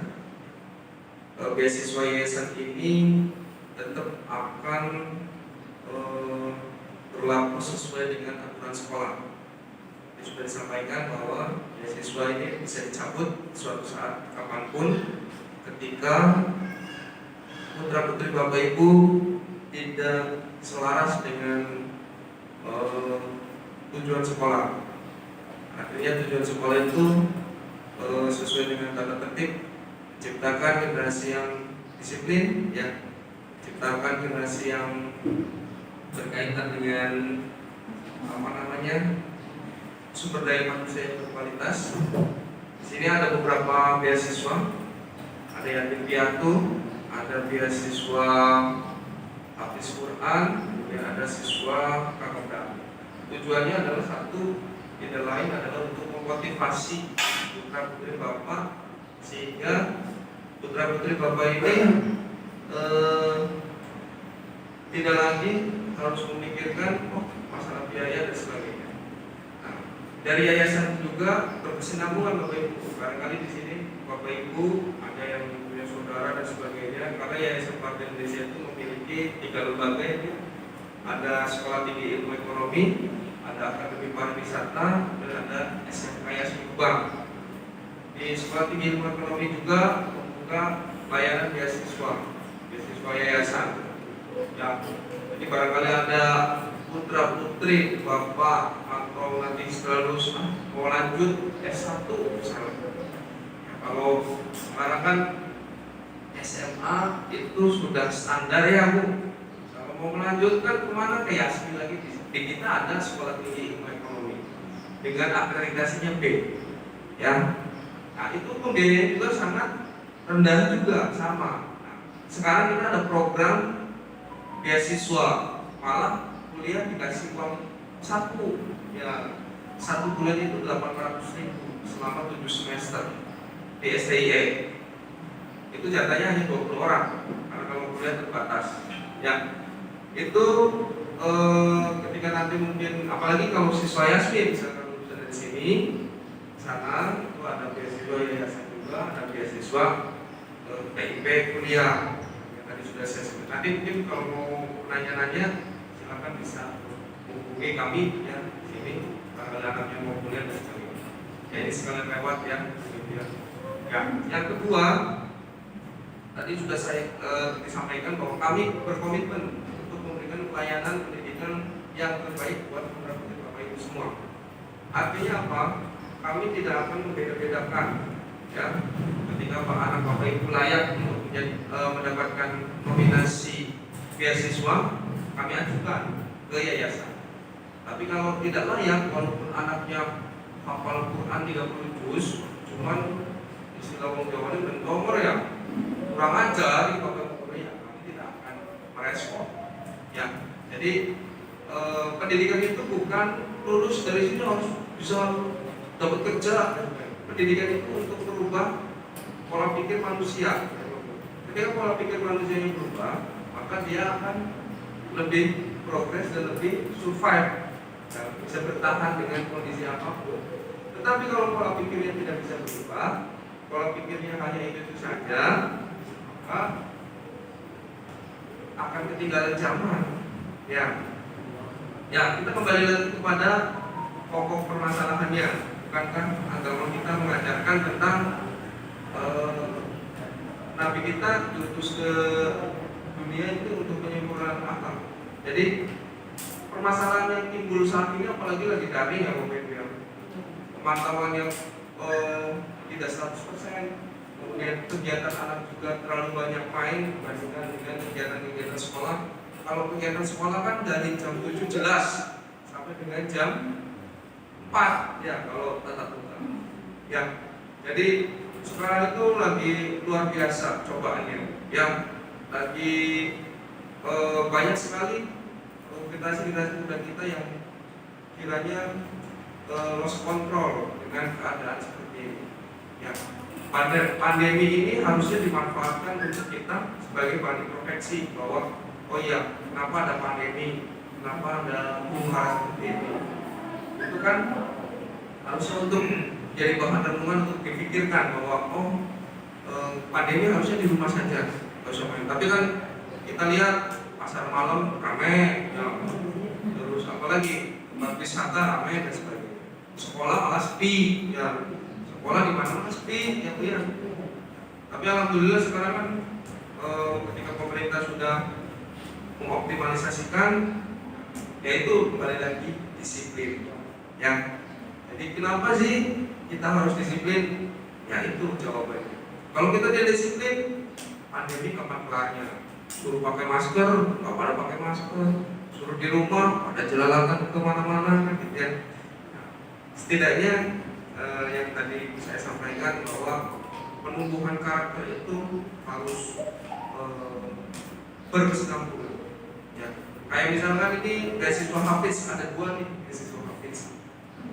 Beasiswa yayasan ini tetap akan berlaku sesuai dengan aturan sekolah. Ini sudah disampaikan bahwa beasiswa ini bisa dicabut suatu saat kapanpun ketika putra putri Bapak Ibu tidak selaras dengan tujuan sekolah. Artinya tujuan sekolah itu sesuai dengan tata tertib, menciptakan generasi yang disiplin, ya, menciptakan generasi yang berkaitan dengan sumber daya manusia yang berkualitas. Di sini ada beberapa beasiswa, ada yatim piatu, ada beasiswa hafiz Quran, kemudian ada siswa KKD. Tujuannya adalah satu, tidak lain adalah untuk memotivasi putra putri Bapak, sehingga putra putri Bapak ini tidak lagi harus memikirkan masalah biaya dan sebagainya. Nah, dari yayasan juga berkesinambungan Bapak Ibu. Barangkali di sini Bapak Ibu ada yang punya saudara dan sebagainya, karena Yayasan Harta Indonesia itu memiliki 3 lembaga, ya. Ada Sekolah Tinggi Ilmu Ekonomi, ada Akademi Pariwisata, dan ada SMK Yasmi Dubang. Subang. Di Sekolah Tinggi Ilmu Ekonomi juga membuka layanan beasiswa yayasan. Ya, jadi barangkali ada putra putri bapak atau nanti setelah lulus mau lanjut S1 misalnya. Ya, kalau sekarang kan SMA itu sudah standar ya Bu. Kalau mau melanjutkan kemana ke Yasmin lagi? Di kita ada Sekolah Tinggi Ilmu Ekonomi dengan akreditasinya B. Ya, nah itu pembiayaan juga sangat rendah juga sama. Nah, sekarang kita ada program beasiswa, malah kuliah dikasih uang satu, ya satu bulan itu 800.000 selama 7 semester di STIE. Itu jatahnya hanya 20 orang karena kalau kuliah terbatas. Ya, itu ketika nanti mungkin apalagi kalau siswa Yasmin misalkan lulusan dari sini sana itu ada beasiswa yayasan juga, ada beasiswa PIP kuliah yang tadi sudah saya sebut. Nanti mungkin kalau mau nanya-nanya silakan bisa hubungi kami ya di sini kalau anaknya mau kuliah dan sebagainya. Ya ini sekalian lewat ya. Ya, yang kedua tadi sudah saya disampaikan bahwa kami berkomitmen untuk memberikan pelayanan pendidikan yang terbaik buat putra-putri Bapak Ibu semua. Artinya apa? Kami tidak akan membeda-bedakan ya ketika anak Bapak Ibu layak untuk mendapatkan nominasi beasiswa, kami ajukan ke yayasan. Tapi kalau tidak layak, walaupun anaknya hafal Quran 30 juz, cuman istilah wong Jawa ini nomor ya kurang ajar di Bapak Ibu ya, kami tidak akan merespon. Ya, jadi pendidikan itu bukan lulus dari sini harus bisa dapat kerja. Pendidikan itu untuk merubah pola pikir manusia. Ketika pola pikir manusia ini berubah, maka dia akan lebih progres dan lebih survive, dan bisa bertahan dengan kondisi apapun. Tetapi kalau pola pikirnya tidak bisa berubah, pola pikirnya hanya itu saja, maka akan ketinggalan zaman. Ya, kita kembali lagi kepada pokok permasalahannya. Bukankah agama kita mengajarkan tentang Nabi kita diutus ke dunia itu untuk menyempurnakan akal. Jadi permasalahan yang timbul saat ini apalagi lagi daring ya Bapak Ibu ya. Pemantauan yang tidak 100%, kemudian kegiatan anak juga terlalu banyak main dibandingkan dengan kegiatan-kegiatan sekolah. Kalau kegiatan sekolah kan dari jam 7 jelas sampai dengan jam 4 ya kalau tatap muka. Ya, jadi sekarang itu lagi luar biasa cobaannya. Yang lagi banyak sekali generasi muda kita yang kiranya lost control dengan keadaan seperti ini. Ya, pandemi ini harusnya dimanfaatkan untuk kita sebagai bahan introspeksi bahwa oh iya, kenapa ada pandemi, kenapa ada huru-hara seperti ini. Itu kan harusnya untuk jadi bahan renungan untuk dipikirkan bahwa pandemi harusnya di rumah saja, nggak usah main. Tapi kan kita lihat pasar malam ramai, ya, terus apalagi tempat wisata ramai dan sebagainya. Sekolah malah sepi, ya sekolah di mana sepi, ya Bu ya. Tapi alhamdulillah sekarang kan ketika pemerintah sudah mengoptimalisasikan, yaitu kembali lagi disiplin. Ya, jadi kenapa sih kita harus disiplin? Ya itu jawabannya. Kalau kita tidak disiplin, pandemi kapan kelarnya? Suruh pakai masker, nggak pada pakai masker. Suruh di rumah, pada jelalatan kemana-mana, kan gitu ya. Nah, setidaknya yang tadi saya sampaikan bahwa penumbuhan karakter itu harus berkesinambungan. Ya, kayak misalkan ini beasiswa Hafiz, ada 2 nih beasiswa Hafiz.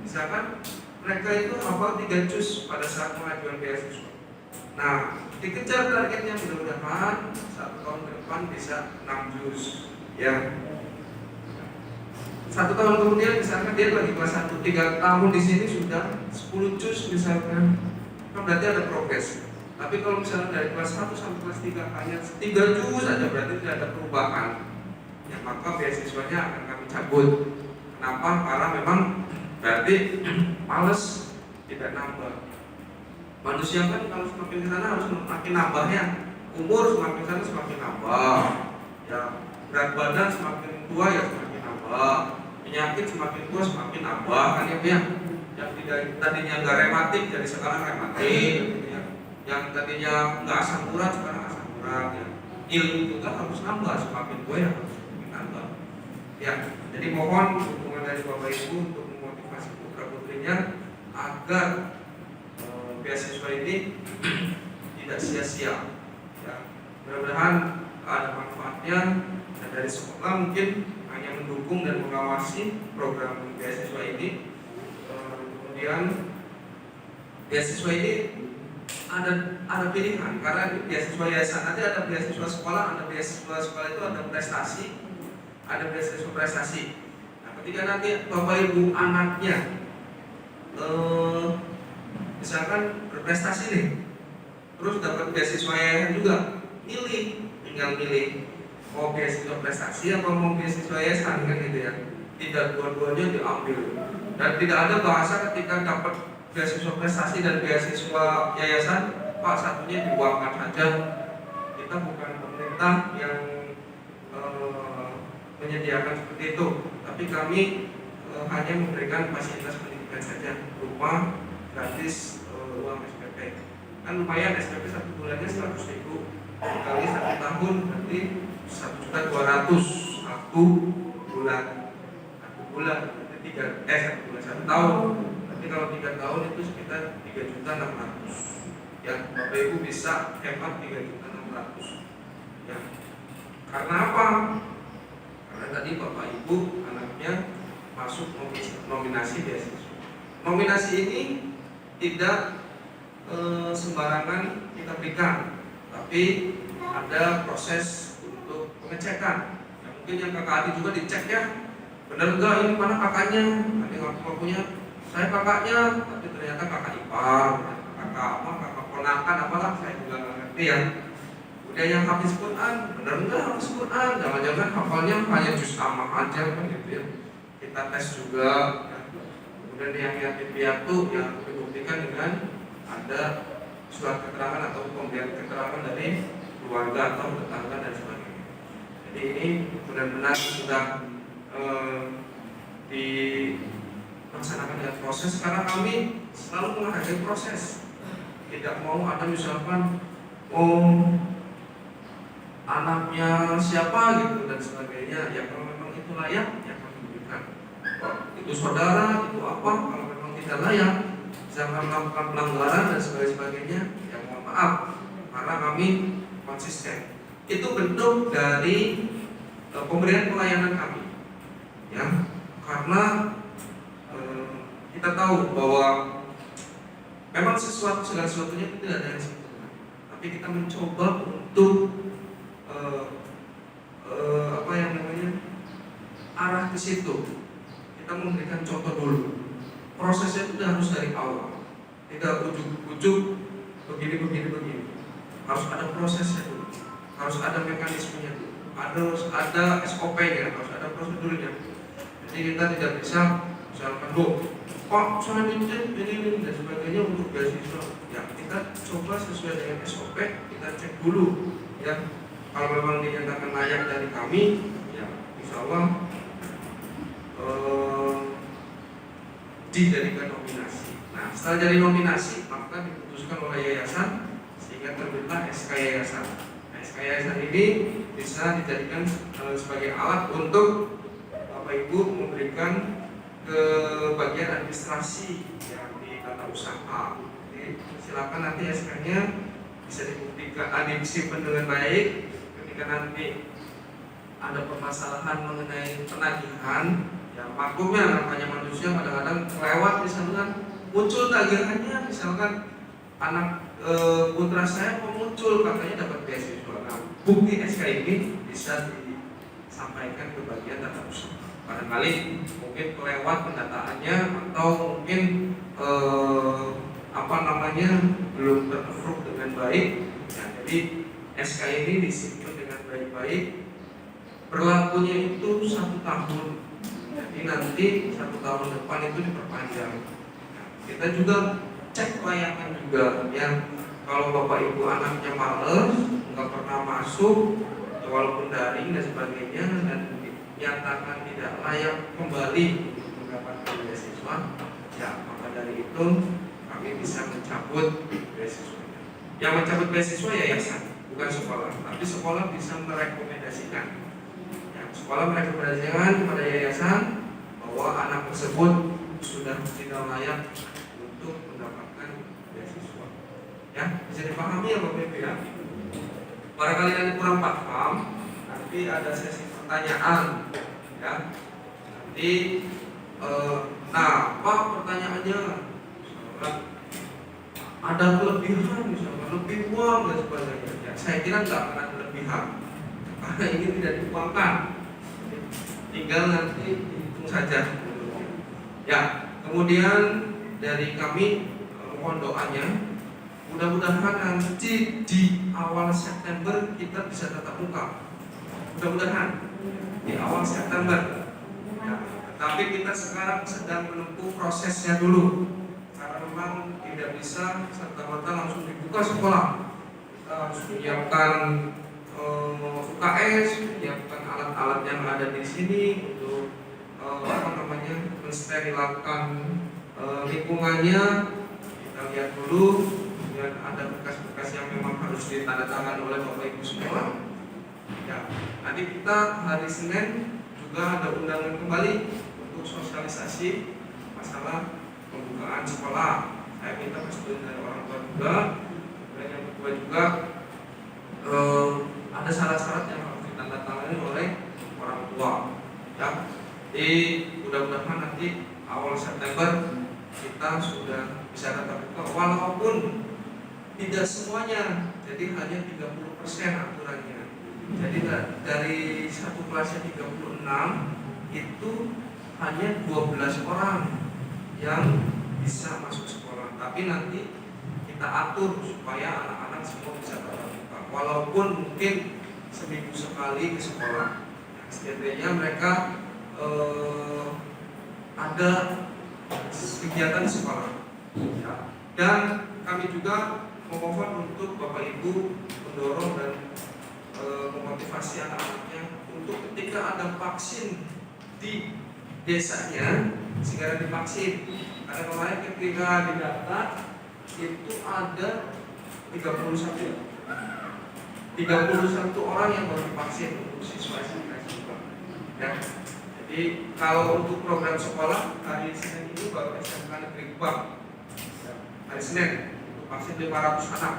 Misalkan mereka itu hafal 3 juz pada saat pengajuan beasiswa. Nah, dikejar targetnya, mudah-mudahan 1 tahun ke depan bisa 6 juz. Ya, 1 tahun kemudian misalkan dia lagi kelas 1, 3 tahun di sini sudah 10 juz misalkan, kan berarti ada progres. Tapi kalau misalnya dari kelas 1 sampai kelas 3 hanya 3 juz saja, berarti tidak ada perubahan. Ya, maka beasiswanya akan kami cabut. Kenapa? Karena memang berarti males tidak nambah. Manusia kan kalau semakin ke sana harus semakin nambahnya. Umur semakin sana semakin nambah. Ya, berat badan semakin tua ya semakin nambah. Penyakit semakin tua semakin nambah kan ya, yang tidak tadinya nggak rematik jadi sekarang rematik, gitu ya. Yang tadinya nggak asam urat sekarang asam urat. Ya. Ilmu juga harus nambah, semakin tua ya harus semakin nambah. Ya, jadi mohon dukungan dari Bapak Ibu untuk memotivasi putra putrinya agar beasiswa ini tidak sia-sia. Ya, mudah-mudahan ada manfaatnya dan dari sekolah mungkin hanya mendukung dan mengawasi program beasiswa ini. Kemudian beasiswa ini ada pilihan karena beasiswa yayasan nanti ada beasiswa sekolah, ada beasiswa sekolah itu ada prestasi, ada beasiswa prestasi. Nah, ketika nanti Bapak Ibu anaknya misalkan berprestasi nih, terus dapat beasiswa yayasan juga, tinggal milih mau beasiswa prestasi atau mau beasiswa yayasan kan gitu ya. Tidak dua-duanya diambil dan tidak ada bahasa ketika dapat beasiswa prestasi dan beasiswa yayasan, Pak satunya dibuangkan saja. Kita bukan pemerintah yang menyediakan seperti itu, tapi kami hanya memberikan fasilitas pendidikan saja, rumah gratis, uang SPP. Kan lumayan SPP 1 bulannya 100.000 kali 1 tahun berarti 1.200.000 1 bulan. 1 bulan berarti 1 bulan 1 tahun. Tapi kalau 3 tahun itu sekitar 3.600.000. Ya, Bapak Ibu bisa hemat 3.600.000. Ya. Karena apa? Karena tadi Bapak Ibu anaknya masuk nominasi beasiswa. Nominasi ini tidak sembarangan kita berikan, tapi ada proses untuk pengecekan. Ya, mungkin yang kakak adik juga dicek ya, benar enggak ini mana kakaknya? Nanti ngaku-ngakunya saya kakaknya, tapi ternyata kakak ipar, kakak apa, kakak ponakan apalah, saya juga nggak ngerti ya. Udah yang hafiz Quran, benar enggak hafiz Quran? Jangan-jangan hafalnya hanya juz amma aja kan gitu ya. Kita tes juga. Ya. Kemudian yang yatim piatu yang dibuktikan dengan ada surat keterangan atau pemberian keterangan dari keluarga atau tetangga dan sebagainya. Jadi ini benar-benar sudah dilaksanakan dengan proses karena kami selalu menghargai proses. Tidak mau ada misalkan anaknya siapa gitu dan sebagainya. Ya kalau memang itu layak ya kami berikan. Itu saudara, itu apa, kalau memang tidak layak misalkan melakukan pelanggaran dan sebagainya, ya mohon maaf karena kami konsisten. Itu bentuk dari pemberian pelayanan kami, ya karena kita tahu bahwa memang segala sesuatunya itu tidak ada yang sempurna, tapi kita mencoba untuk arah ke situ. Kita memberikan contoh dulu. Prosesnya itu harus dari awal, tidak ujuk-ujuk begini. Harus ada prosesnya dulu, harus ada mekanismenya dulu, harus ada SOP-nya, harus ada prosedurnya. Jadi kita tidak bisa misalkan Pak saya minta ini dan sebagainya untuk beasiswa. Ya kita coba sesuai dengan SOP, kita cek dulu. Ya kalau memang dinyatakan layak dari kami, ya insya Allah dijadikan nominasi. Nah, setelah jadi nominasi, maka diputuskan oleh yayasan sehingga terbitlah SK yayasan. Nah, SK yayasan ini bisa dijadikan sebagai alat untuk Bapak Ibu memberikan ke bagian administrasi yang di tata usaha. Jadi silakan nanti SK-nya bisa dibuktikan, disimpan dengan baik. Ketika nanti ada permasalahan mengenai penagihan, ya maklumnya namanya manusia kadang-kadang kelewat, misalkan muncul tagihannya, misalkan anak putra saya muncul katanya dapat beasiswa. Nah, bukti SK ini bisa disampaikan ke bagian tata usaha. Barangkali mungkin kelewat pendataannya atau mungkin belum terapprove dengan baik. Ya, jadi SK ini disimpan dengan baik-baik. Berlakunya itu 1 tahun. Jadi nanti 1 tahun depan itu diperpanjang. Nah, kita juga cek layakan juga ya. Kalau bapak ibu anaknya males, nggak pernah masuk, walaupun daring dan sebagainya, dan dinyatakan tidak layak kembali untuk mendapatkan beasiswa, ya maka dari itu kami bisa mencabut beasiswanya. Yang mencabut beasiswa yayasan, bukan sekolah, tapi sekolah bisa merekomendasikan. Ya, sekolah merekomendasikan kepada yayasan bahwa anak tersebut sudah tidak layak untuk mendapatkan beasiswa. Ya, bisa dipahami ya Bapak Ibu ya. Barangkali yang kurang paham, nanti ada sesi pertanyaan, ya. Nanti, apa pertanyaannya? Misalkan ada kelebihan, misalkan lebih uang dan sebagainya. Ya, saya kira nggak akan ada kelebihan, karena ini tidak diuangkan. Tinggal nanti dihitung saja. Ya, kemudian dari kami mohon doanya. Mudah-mudahan nanti di awal September kita bisa tatap muka. Mudah-mudahan di awal September. Ya, tetapi kita sekarang sedang menempuh prosesnya dulu. Karena memang tidak bisa serta-merta langsung dibuka sekolah. Kita harus menyiapkan UKS, menyiapkan alat-alat yang ada di sini untuk mensterilkan lingkungannya. Kita lihat dulu. Dan ada berkas-berkas yang memang harus ditandatangani oleh Bapak Ibu semua. Ya, nanti kita hari Senin juga ada undangan kembali untuk sosialisasi masalah pembukaan sekolah. Saya minta persetujuan dari orang tua juga. Dan yang kedua juga ada syarat-syarat yang harus ditandatangani oleh orang tua. Ya, jadi mudah-mudahan nanti awal September kita sudah bisa tatap muka, walaupun tidak semuanya, jadi hanya 30% aturannya. Jadi dari satu kelasnya 36 itu hanya 12 orang yang bisa masuk sekolah. Tapi nanti kita atur supaya anak-anak semua bisa tatap muka, walaupun mungkin seminggu sekali ke sekolah. Setidaknya mereka ada kegiatan di sekolah. Ya. Dan kami juga memohon untuk Bapak Ibu mendorong dan memotivasi anak-anaknya untuk ketika ada vaksin di desanya segera divaksin. Karena kemarin ketika didata itu ada 31 orang yang baru divaksin untuk siswa SMK. Ya. Jadi kalau untuk program sekolah hari Senin ini baru SMK Negeri Gebang. Hari Senin vaksin 500 anak.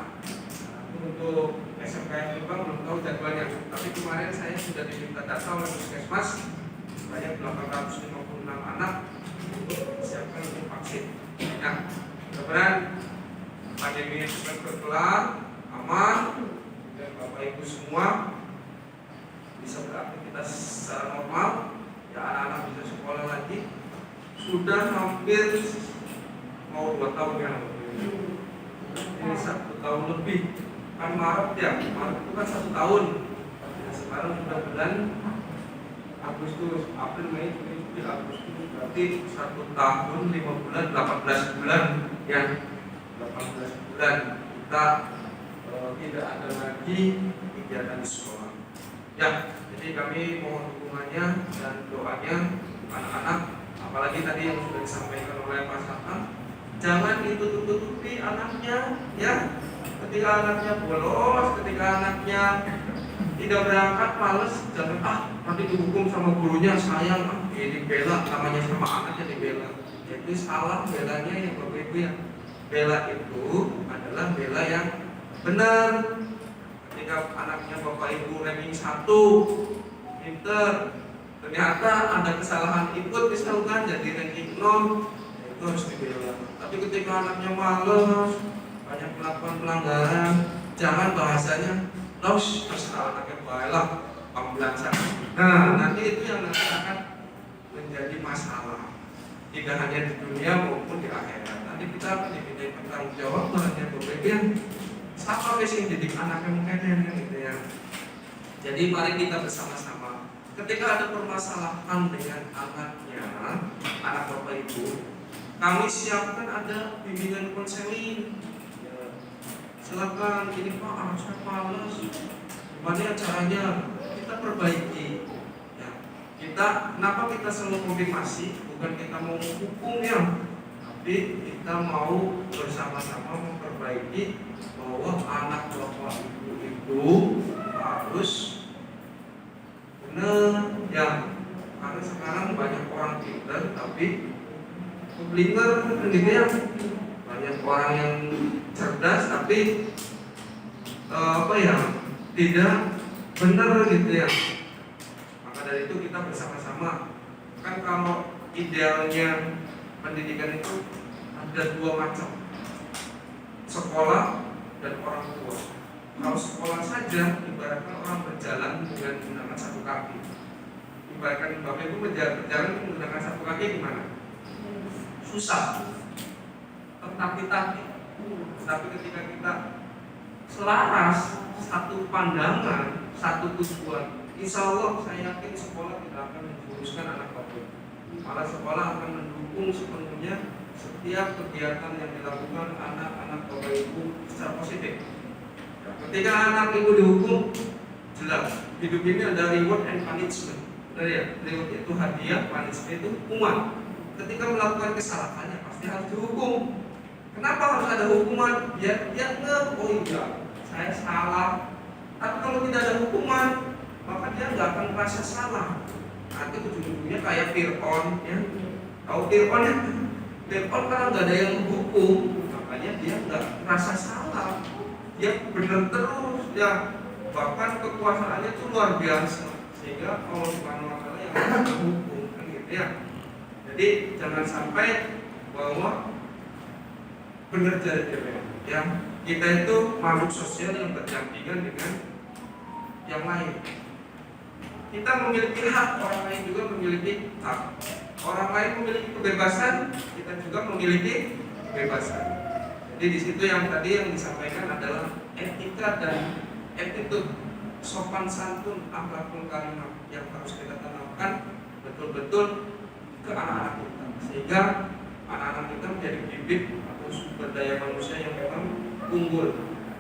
Untuk SMK Gebang belum tahu jadwalnya, tapi kemarin saya sudah diminta data oleh Puskesmas sebanyak 856 anak untuk disiapkan untuk vaksin. Ya, mudah-mudahan pandemi cepat berkelar, aman, dan Bapak Ibu semua bisa beraktivitas secara normal. Ya, anak-anak bisa sekolah lagi. Sudah hampir mau 2 tahun yang ini 1 tahun lebih. Kan Maret ya, Maret itu kan 1 tahun. Nah, sekarang sudah bulan Agustus, April, Mei, Juni, Agustus, berarti 1 tahun 5 bulan, 18 bulan ya, 18 bulan kita tidak ada lagi kegiatan di sekolah. Ya, jadi kami mohon dukungannya dan doanya anak-anak, apalagi tadi yang sudah disampaikan oleh Pak Sata, jangan ditutup-tutupi anaknya, ya. Ketika anaknya bolos, ketika anaknya tidak berangkat, males, jangan nanti dihukum sama gurunya, sayang, dibela, namanya sama anaknya dibela. Jadi salah belanya yang Bapak Ibu ya. Bela itu adalah bela yang benar. Ketika anaknya Bapak Ibu ranking 1, pinter, ternyata ada kesalahan ikut misalkan jadi ranking 0, itu harus dibela. Tapi ketika anaknya malas, banyak melakukan pelanggaran, jangan bahasanya terserah anaknya baiklah pembelajaran. Nah, nanti itu yang nanti akan menjadi masalah, tidak hanya di dunia maupun di akhirat. Nanti kita akan dimintai bertanggung jawab hanya berbagian siapa yang didik anaknya mungkin gitu ya. Jadi mari kita bersama-sama. Ketika ada permasalahan dengan anaknya, anak Bapak Ibu, kami siapkan ada bimbingan konseling. Ya, silakan, ini Pak, saya malas. Gimana caranya? Kita perbaiki. Ya, kenapa kita selalu konfirmasi? Bukan kita mau hukum ya, tapi kita mau bersama-sama memperbaiki bahwa anak bapak ibu itu harus benar ya. Karena sekarang banyak orang pintar tapi keblinger gitu ya. Banyak orang yang cerdas tapi tidak benar gitu ya. Maka dari itu kita bersama-sama. Kan kalau idealnya pendidikan itu ada dua macam, sekolah dan orang tua. Kalau sekolah saja ibaratkan orang berjalan dengan menggunakan satu kaki. Ibaratkan bapak ibu berjalan menggunakan satu kaki gimana? Susah, tapi ketika kita selaras, satu pandangan, satu tujuan, insya Allah saya yakin sekolah tidak akan menjuruskan anak bapak. Malah sekolah akan mendukung sepenuhnya setiap kegiatan yang dilakukan anak-anak bapak ibu secara positif. Ketika anak ibu dihukum, jelas hidup ini ada reward and punishment. Benar ya? Reward itu hadiah, punishment itu hukuman. Ketika melakukan kesalahannya pasti harus dihukum. Kenapa harus ada hukuman? Biar dia oh iya, saya salah. Tapi kalau tidak ada hukuman, maka dia nggak akan merasa salah. Nanti ujung-ujungnya kayak Fir'aun ya. Tahu Fir'aun ya? Fir'aun karena nggak ada yang menghukum, makanya dia nggak merasa salah. Dia benar terus ya. Bahkan kekuasaannya itu luar biasa. Sehingga Allah Subhanahu wa taala yang menghukum kan gitu ya. Jadi jangan sampai bahwa benar jadi ya, kita itu makhluk sosial yang berdampingan dengan yang lain. Kita memiliki hak, orang lain juga memiliki hak. Orang lain memiliki kebebasan, kita juga memiliki kebebasan. Jadi di situ yang tadi yang disampaikan adalah etika dan attitude, sopan santun, akhlakul karimah yang harus kita tanamkan betul-betul ke anak-anak kita, sehingga anak-anak kita menjadi bibit atau sumber daya manusia yang memang unggul.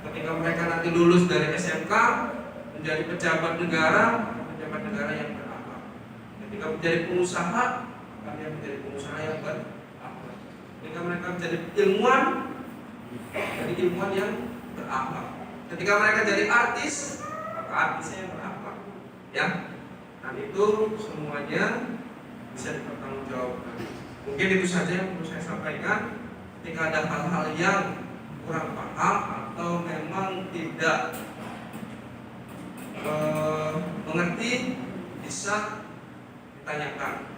Ketika mereka nanti lulus dari SMK menjadi pejabat negara yang berakhlak. Ketika menjadi pengusaha, maka dia menjadi pengusaha yang berakhlak. Ketika mereka menjadi ilmuwan, jadi ilmuwan yang berakhlak. Ketika mereka jadi artis, maka artisnya yang berakhlak. Ya, dan itu semuanya bisa dipertanggungjawabkan. Mungkin itu saja yang perlu saya sampaikan. Ketika ada hal-hal yang kurang paham atau memang tidak mengerti, bisa ditanyakan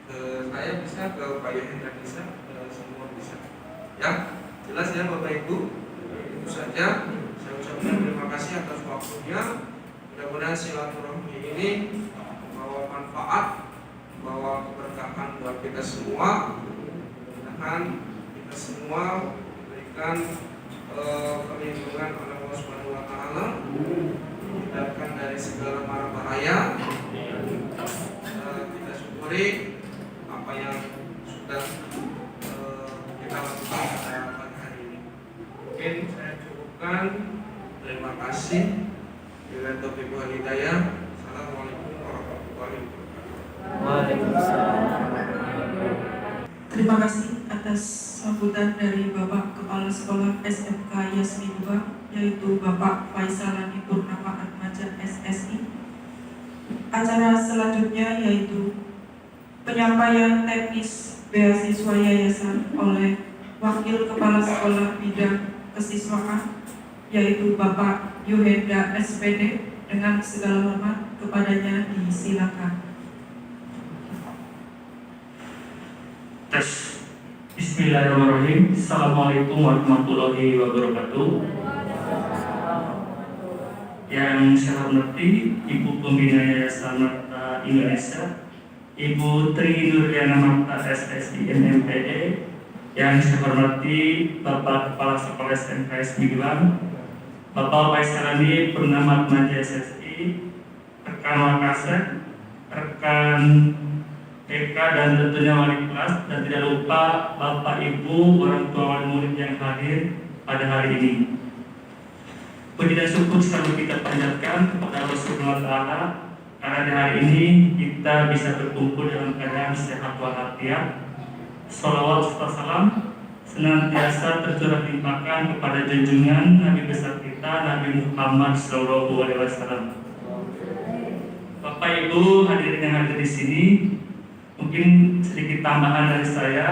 ke saya, bisa ke Pak Yohendra, bisa semua bisa. Ya, jelas ya Bapak Ibu. Itu saja. Saya ucapkan terima kasih atas waktunya. Mudah-mudahan silaturahmi ini membawa manfaat, membawa keberkahan buat kita semua. Mudah-mudahan kita semua diberikan perlindungan oleh Allah Subhanahu wa taala, dihindarkan dari segala mara bahaya. Kita syukuri apa yang sudah kita lakukan pada hari ini. Mungkin saya cukupkan. Terima kasih. Bila taufiq wal hidayah. Assalamualaikum warahmatullahi wabarakatuh. Waalaikumsalam. Terima kasih atas sambutan dari Bapak Kepala Sekolah SMK Yasmin 2, yaitu Bapak Faisal Lani Purnama Atmaja SSI. Acara selanjutnya yaitu penyampaian teknis beasiswa yayasan oleh Wakil Kepala Sekolah Bidang Kesiswaan, yaitu Bapak Yohendra SPD. Dengan segala hormat kepadanya disilakan. Bismillahirrahmanirrahim. Assalamualaikum warahmatullahi wabarakatuh. Yang saya hormati Ibu Pembina Yayasan Marta Indonesia, Ibu Tri Nurliana Marta SSI NMPE. Yang saya hormati Bapak Kepala Sekolah SMK Yasmin 2, Bapak Faisal Lani Purnama Atmaja SSI, rekan Wakasek, rekan TK dan tentunya wali kelas, dan tidak lupa Bapak Ibu orang tua wali murid yang hadir pada hari ini. Puji dan syukur selalu kita panjatkan kepada Allah Subhanahu wa Ta'ala karena di hari ini kita bisa berkumpul dalam keadaan sehat walafiat. Shalawat serta salam senantiasa tercurah limpahkan kepada junjungan Nabi besar kita Nabi Muhammad SAW. Bapak Ibu hadirin yang hadir di sini, mungkin sedikit tambahan dari saya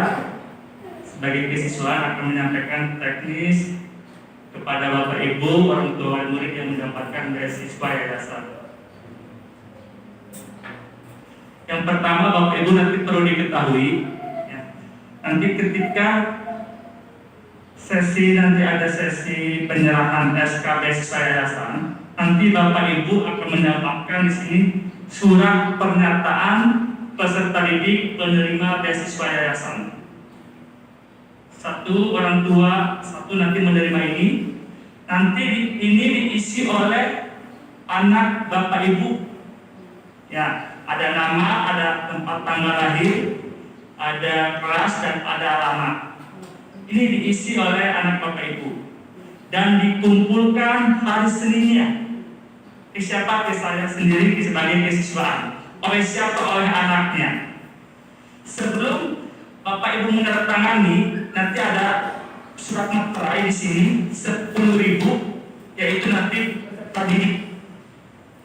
sebagai kesiswaan akan menyampaikan teknis kepada Bapak Ibu orang tua wali murid yang mendapatkan beasiswa yayasan. Yang pertama Bapak Ibu nanti perlu diketahui, ya, nanti ketika ada sesi penyerahan SK beasiswa yayasan, nanti Bapak Ibu akan mendapatkan di sini surat pernyataan peserta didik penerima beasiswa yayasan. Satu orang tua, satu nanti menerima ini. Nanti ini diisi oleh anak Bapak Ibu. Ya, ada nama, ada tempat tanggal lahir, ada kelas dan ada alamat. Ini diisi oleh anak Bapak Ibu dan dikumpulkan hari Seninnya. Siapa? Saya sendiri sebagai kesiswaan. Oleh siapa? Oleh anaknya. Sebelum Bapak Ibu menandatangani, nanti ada surat materai di sini 10.000, yaitu nanti peserta didik.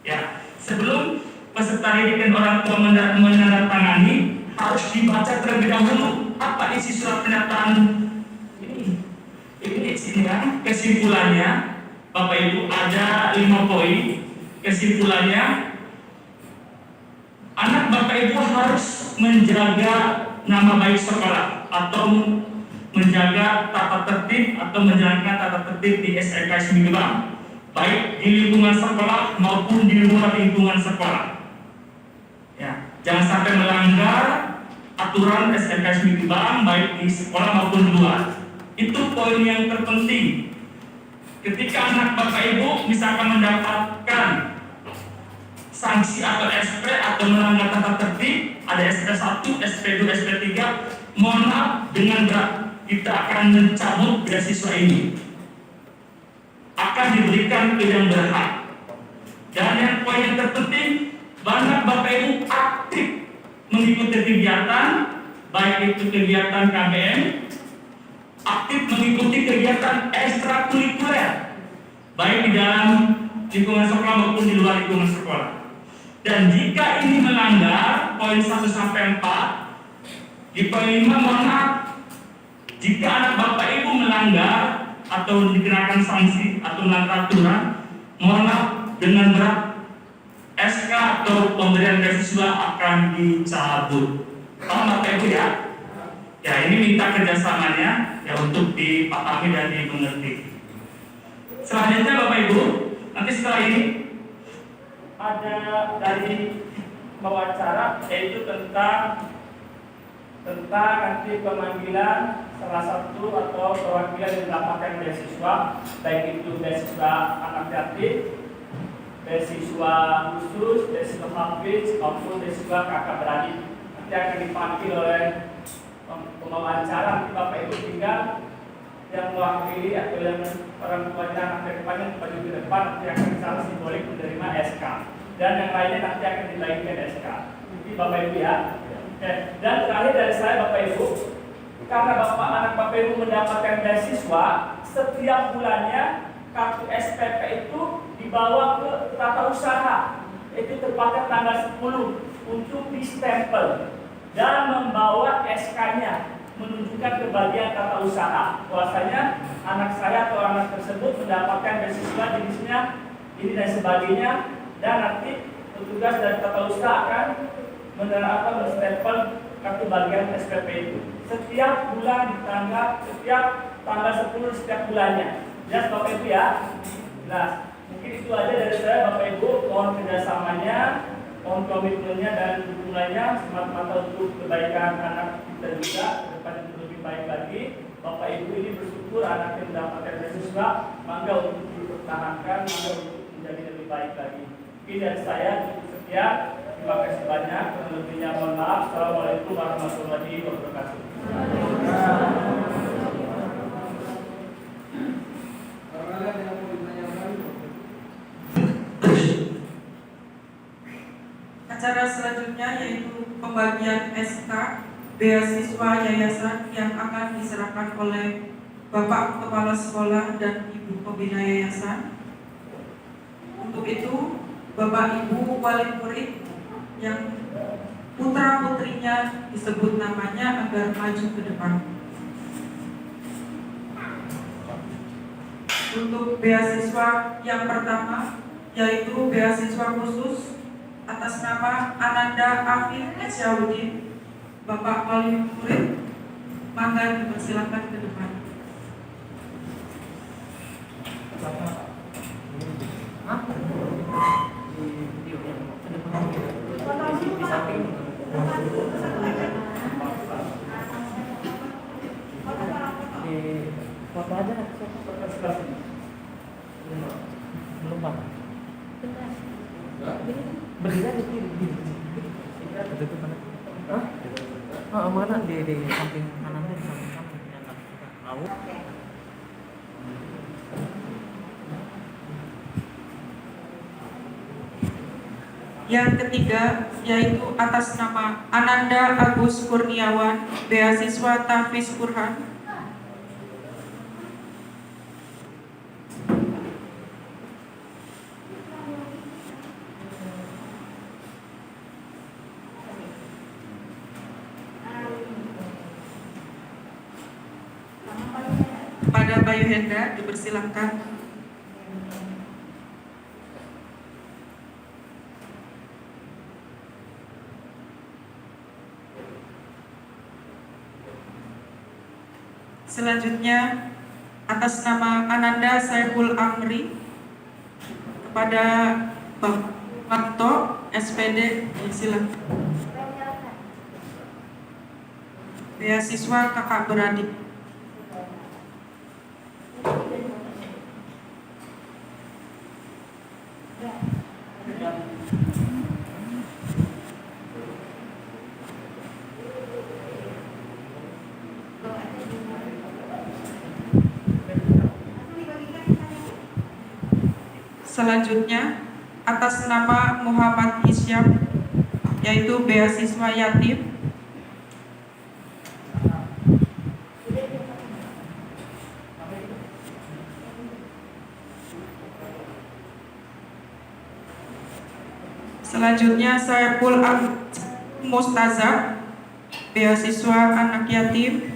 Ya, sebelum peserta didik dan orang tua menandatangani harus dibaca terlebih dahulu apa isi surat pernyataan ini. Ini isinya kesimpulannya, Bapak Ibu ada 5 poin. Kesimpulannya, anak Bapak Ibu harus menjaga nama baik sekolah atau menjaga tata tertib atau menjalankan tata tertib di SMK Ismi Gebang, baik di lingkungan sekolah maupun di luar lingkungan sekolah. Ya, jangan sampai melanggar aturan SMK Ismi Gebang baik di sekolah maupun di luar. Itu poin yang terpenting. Ketika anak Bapak Ibu misalkan mendapatkan sanksi atau SP atau melanggar tata tertib, ada SP1, SP2, SP3, mohon maaf dengan berat kita akan mencabut beasiswa ini, akan diberikan ke yang berhak. Dan yang poin yang terpenting, banyak Bapak Ibu aktif mengikuti kegiatan, baik itu kegiatan KBM, aktif mengikuti kegiatan ekstrakurikuler, baik di dalam lingkungan sekolah maupun di luar lingkungan sekolah. Dan jika ini melanggar poin 1 sampai 4, di poin 5 mohon maaf, jika anak Bapak Ibu melanggar atau dikenakan sanksi atau melanggar aturan, mohon maaf dengan berat SK atau pemberian beasiswa akan dicabut. Paham Bapak Ibu ya? Ya, ini minta kerjasamanya ya untuk dipahami dan dimengerti. Selanjutnya Bapak Ibu, nanti setelah ini ada dari wawancara, yaitu tentang nanti pemanggilan salah satu atau perwakilan yang mendapatkan beasiswa, baik itu beasiswa anak yatim, beasiswa khusus, beasiswa hafiz maupun beasiswa kakak beradik. Nanti akan dipanggil oleh pembawa acara. Nanti Bapak Ibu tinggal yang mewakili atau yang orang tuanya anak ke depannya maju ke depan, nanti akan secara simbolik menerima SK, dan yang lainnya nanti akan dibagikan SK. Jadi Bapak Ibu ya. Oke. Dan terakhir dari saya Bapak Ibu, karena anak Bapak Ibu mendapatkan beasiswa, setiap bulannya kartu SPP itu dibawa ke tata usaha, itu tepat tanggal 10 untuk distempel dan membawa SK-nya, menunjukkan ke bagian tata usaha bahwasanya anak saya atau anak tersebut mendapatkan beasiswa jenisnya ini dan sebagainya, dan nanti petugas dari tata usaha akan menerapkan menstempel kartu bagian SPP itu setiap bulan setiap tanggal 10 setiap bulannya. Jelas Bapak Ibu ya? Jelas. Mungkin itu aja dari saya Bapak Ibu, mohon kerjasamanya, mohon komitmennya dan dukungannya semata-mata untuk kebaikan anak kita juga depan yang lebih baik lagi. Bapak Ibu ini bersyukur anak yang mendapatkan beasiswa, mangga untuk dipertahankan, mangga untuk menjadi lebih baik lagi. Mungkin dari saya cukup sekian. Terima kasih banyak. Kurang lebihnya mohon maaf. Assalamualaikum warahmatullahi wabarakatuh. Acara selanjutnya yaitu pembagian SK beasiswa yayasan yang akan diserahkan oleh Bapak Kepala Sekolah dan Ibu Pembina Yayasan. Untuk itu, Bapak Ibu wali murid yang putra-putrinya disebut namanya agar maju ke depan. Untuk beasiswa yang pertama yaitu beasiswa khusus atas nama Ananda Afif Isyauddin, Bapak wali murid, mangga dipersilakan ke depan. Foto aja belum Pak. Berdiri aja di mana? Hah? Mana di samping kanannya di samping kanan. Tahu? Yang ketiga yaitu atas nama Ananda Agus Kurniawan, beasiswa Tahfiz Quran. Pada Bayu Hendra dipersilakan. Selanjutnya atas nama Ananda Saiful Amri kepada Bapak Marto SPD, silakan. Beasiswa kakak beradik. Selanjutnya atas nama Muhammad Hisyam yaitu beasiswa yatim. Selanjutnya Saiful Mustazab, beasiswa anak yatim.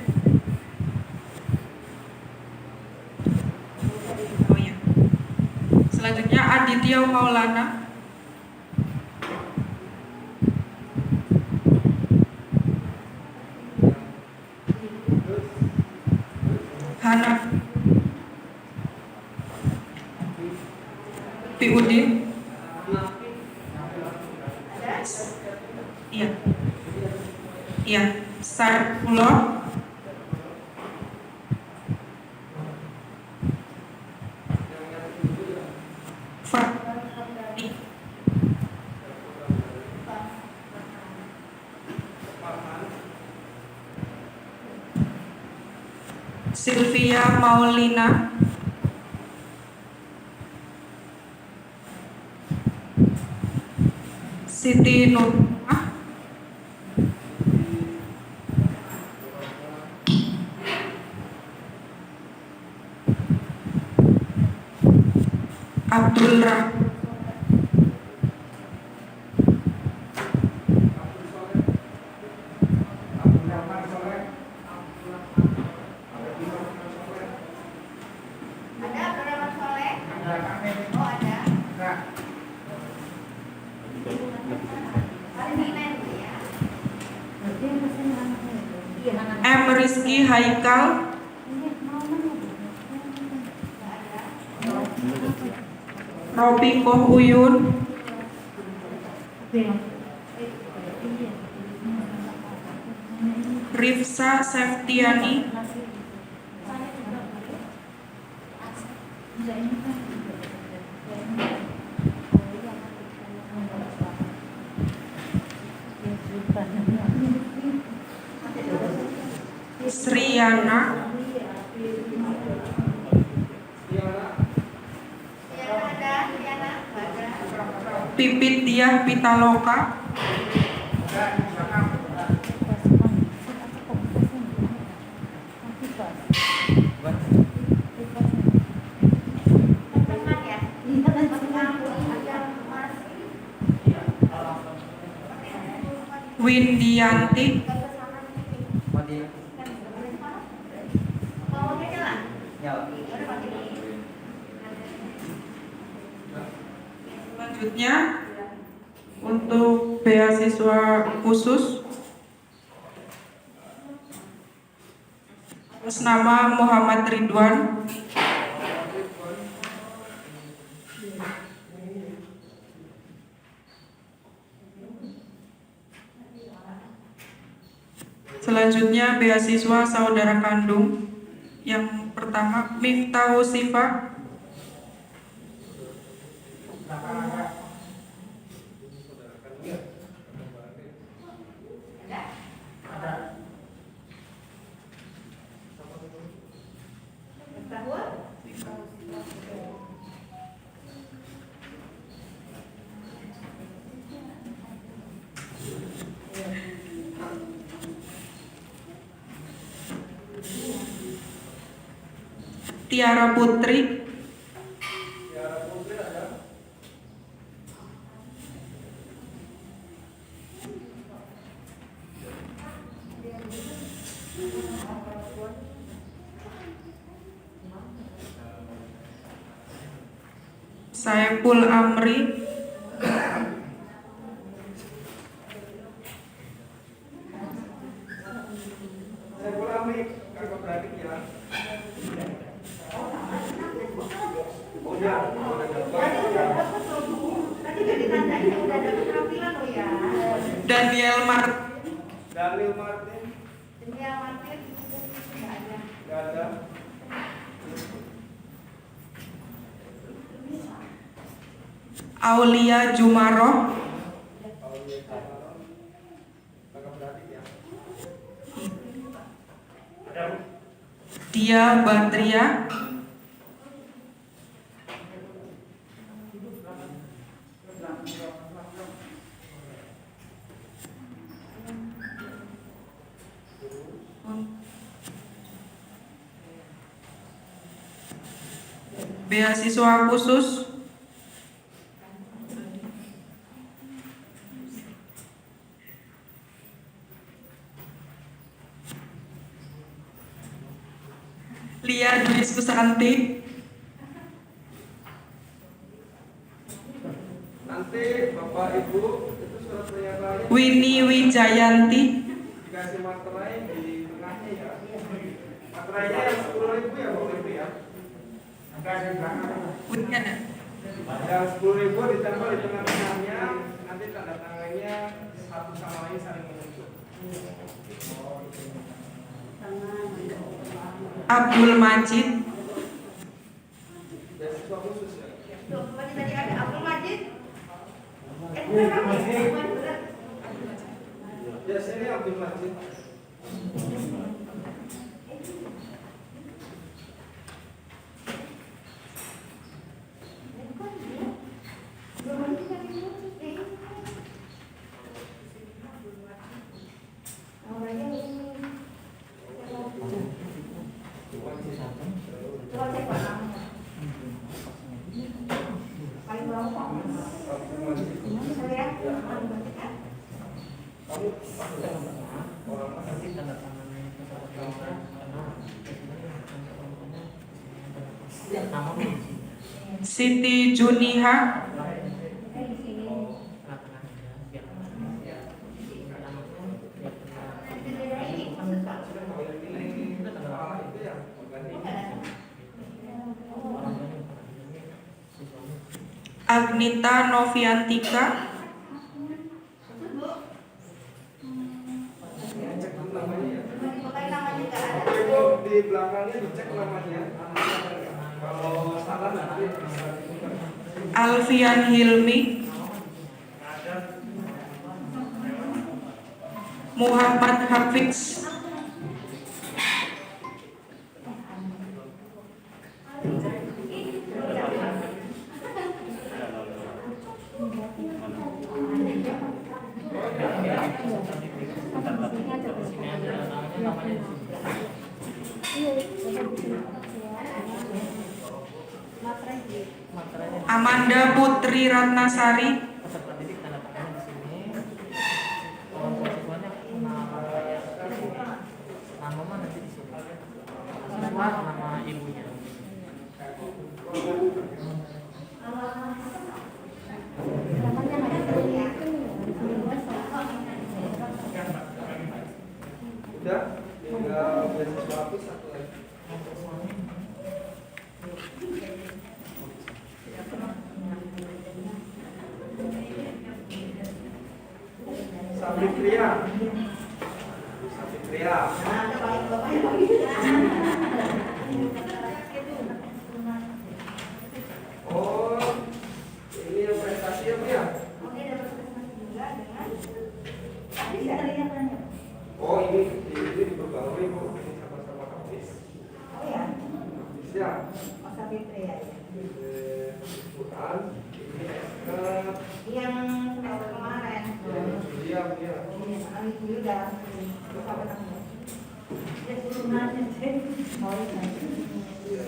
Oh ya. Selanjutnya Aditya Maulana, Hana Piudin. Iya. Iya, Saifullah Fahri. Sylvia Maulina, Siti Nurmah, Abdul Rahman, Ada Abdurrahman Soleh? Oh ada. M. Rizky Haikal, Robi Koh Uyun, Rifsa Septiani, Sriana, Pipit Diah Pitaloka, Windianti, selanjutnya untuk beasiswa khusus atas nama Muhammad Ridwan, selanjutnya beasiswa saudara kandung yang pertama Miftahul Sifa, Tiara Putri, Saiful Amri, Daniel Martin nggak ada. Aulia Jumaroh, Dia Batria, beasiswa khusus Lia Dwi Susanti, Nanti Bapak Ibu itu surat pernyataan Winnie Wijayanti, dikasih materai di tengahnya ya. Materainya yang 10.000 ya Bapak Ibu ya. Yang 10.000 ditempel di tengah-tengahnya, nanti tanda tangannya satu sama lain saling menunjuk. Abdul Majid, Beasiswa khusus ya. Ya sini Abdul Majid. Siti Juniha, Agnita Noviantika, Di belakangnya dicek namanya. Kalau salah nanti bisa ditukar. Alfian Hilmi, Muhammad Hafiz, Materainya Amanda Putri Ratnasari, peserta didik tanda tangannya di sini. Orang tua siswanya nama saya di sini. Nama mama nanti di sini. Siswa nama ibunya. Udah, tinggal beasiswa aku satu lagi. Sabitria. Sabitria. Oh, ini yang prestasi ya, Bu ya? Oh, ini diperbarui, Bu. Ini sama-sama habis. Habis ya. Quran, ini SK. Yang semester kemarin. Iya, Bu ya. Iya.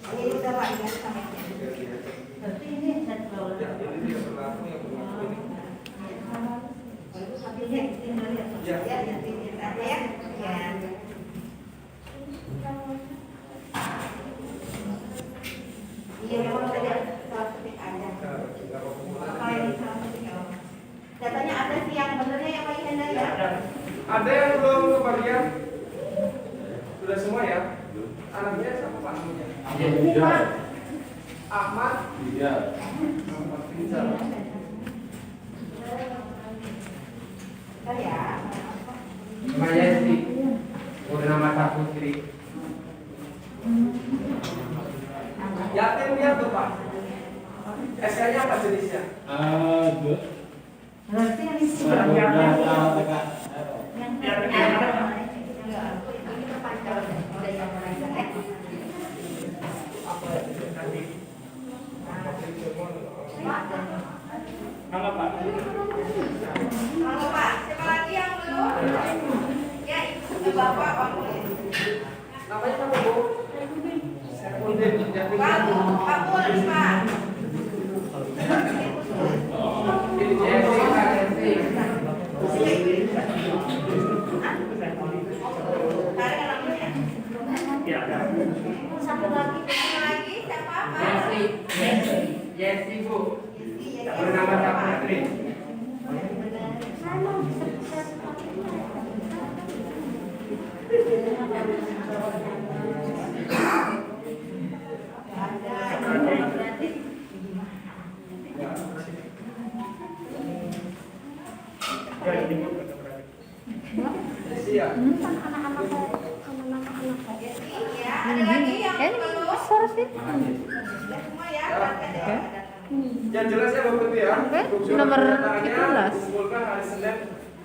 Ini udah Pak, ya, sama ya. Iya, iya. Berarti ini jadwal. Ya, ini dia berlaku yang berlaku ini. Ya, ya, ya. Iya, memang tadi salah ketik ada. Tinggal pengumuman. Apa yang salah ketik ya? Datanya ada sih yang benernya ya Pak Ihanda ya. Ada yang belum kebagian? Sudah semua ya? Anaknya siapa Pak? Ini Pak. Ahmad? Iya. Ahmad Rizal. Ya. Namanya sih, Purnama Putri. Yatim piatu Pak. SK-nya apa jenisnya? Berarti yang isi Yang yang Halo Pak. Halo Pak, siapa lagi yang belum? Ya, ibu bapak Pak. Namanya apa Bu? Saifuddin. Yatim Pak, piatu. Pak Pul, Pak. Ini Jesse, Pak Jesse. Tarik anaknya. Ya, ya. Satu lagi siapa Pak? Yesi Bu. Iya, Purnama Putri. Ya, ini Bu. Jesse ya? Iya, ada lagi yang belum? Sudah semua ya, berarti ada yang ada. Yang jelas ya Bapak Ibu ya. Untuk surat nomor pernyataannya 13. dikumpulkan hari Senin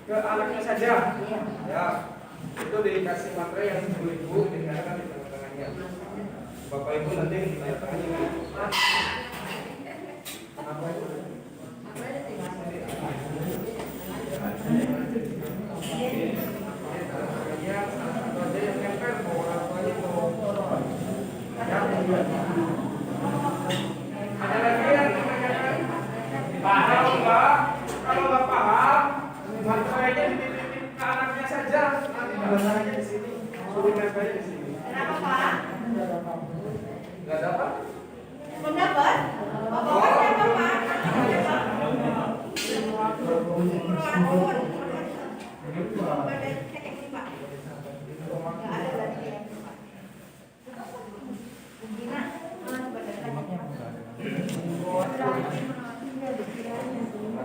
ke anaknya saja. Ya. Itu dikasih materai yang 10.000 dikatakan di tanda tangannya. Bapak Ibu nanti tanda tangannya. Apa itu? Ada lagi yang menanyakan? Kalau nggak paham, materainya dititipin ke anaknya saja. Nanti bahasanya di sini, suruh nempelnya di sini. Kenapa Pak? Nggak dapat? Belum dapat? Bawa siapa Pak?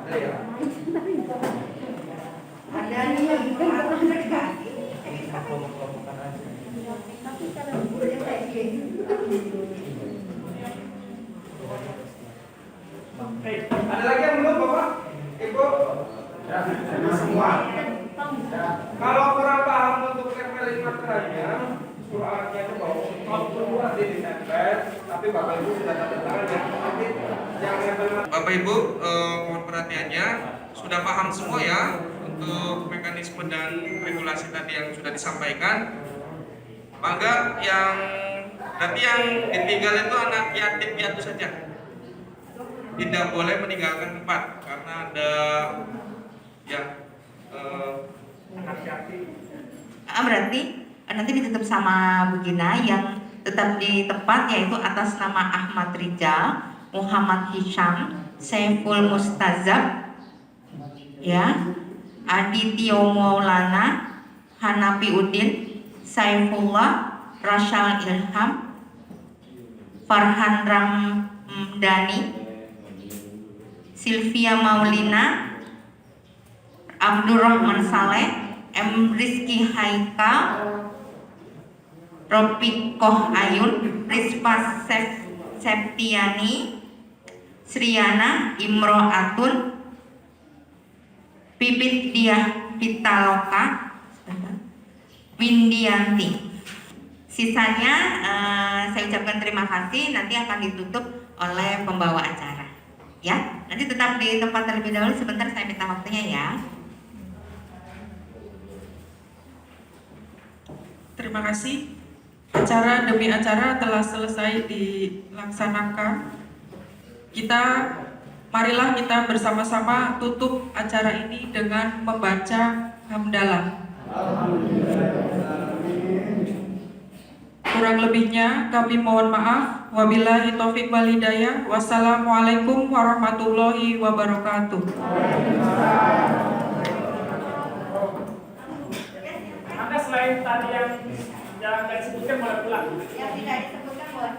Ada ya? Ada nih yang Ada lagi yang belum Bapak? Ibu? Ya, semua. Kalau kurang paham untuk nempelin materainya, suratnya itu bawa keluar di ditempel, tapi Bapak Ibu sudah tanda tangan ya. Nanti yang nempel. Bapak Ibu, mohon perhatiannya, sudah paham semua ya untuk mekanisme dan regulasi tadi yang sudah disampaikan. Maka yang nanti yang ditinggal itu anak yatim piatu saja. Tidak boleh meninggalkan tempat karena ada yang anak yatim. Berarti nanti ditutup sama Bu Gina yang tetap di tempat, yaitu atas nama Ahmad Rijal, Muhammad Hisham, Saiful Mustazab, ya, Adityo Maulana, Hanafi Udin, Saifullah, Rashal Ilham, Farhan Ramdhani, Sylvia Maulina, Abdurrahman Saleh, M. Rizky Haikal, Ropikoh Ayun, Rispa Septiani, Sriana Imro'atun, Pipit Diah Pitaloka, Windianti. Sisanya saya ucapkan terima kasih, nanti akan ditutup oleh pembawa acara. Ya, nanti tetap di tempat terlebih dahulu, sebentar saya minta waktunya ya. Terima kasih. Acara demi acara telah selesai dilaksanakan. Marilah kita bersama-sama tutup acara ini dengan membaca hamdalah. Kurang lebihnya kami mohon maaf. Wabillahi taufiq wal hidayah. Wassalamualaikum warahmatullahi wabarakatuh. Anda selain tadi yang disebutkan boleh pulang. Yang tidak disebutkan boleh.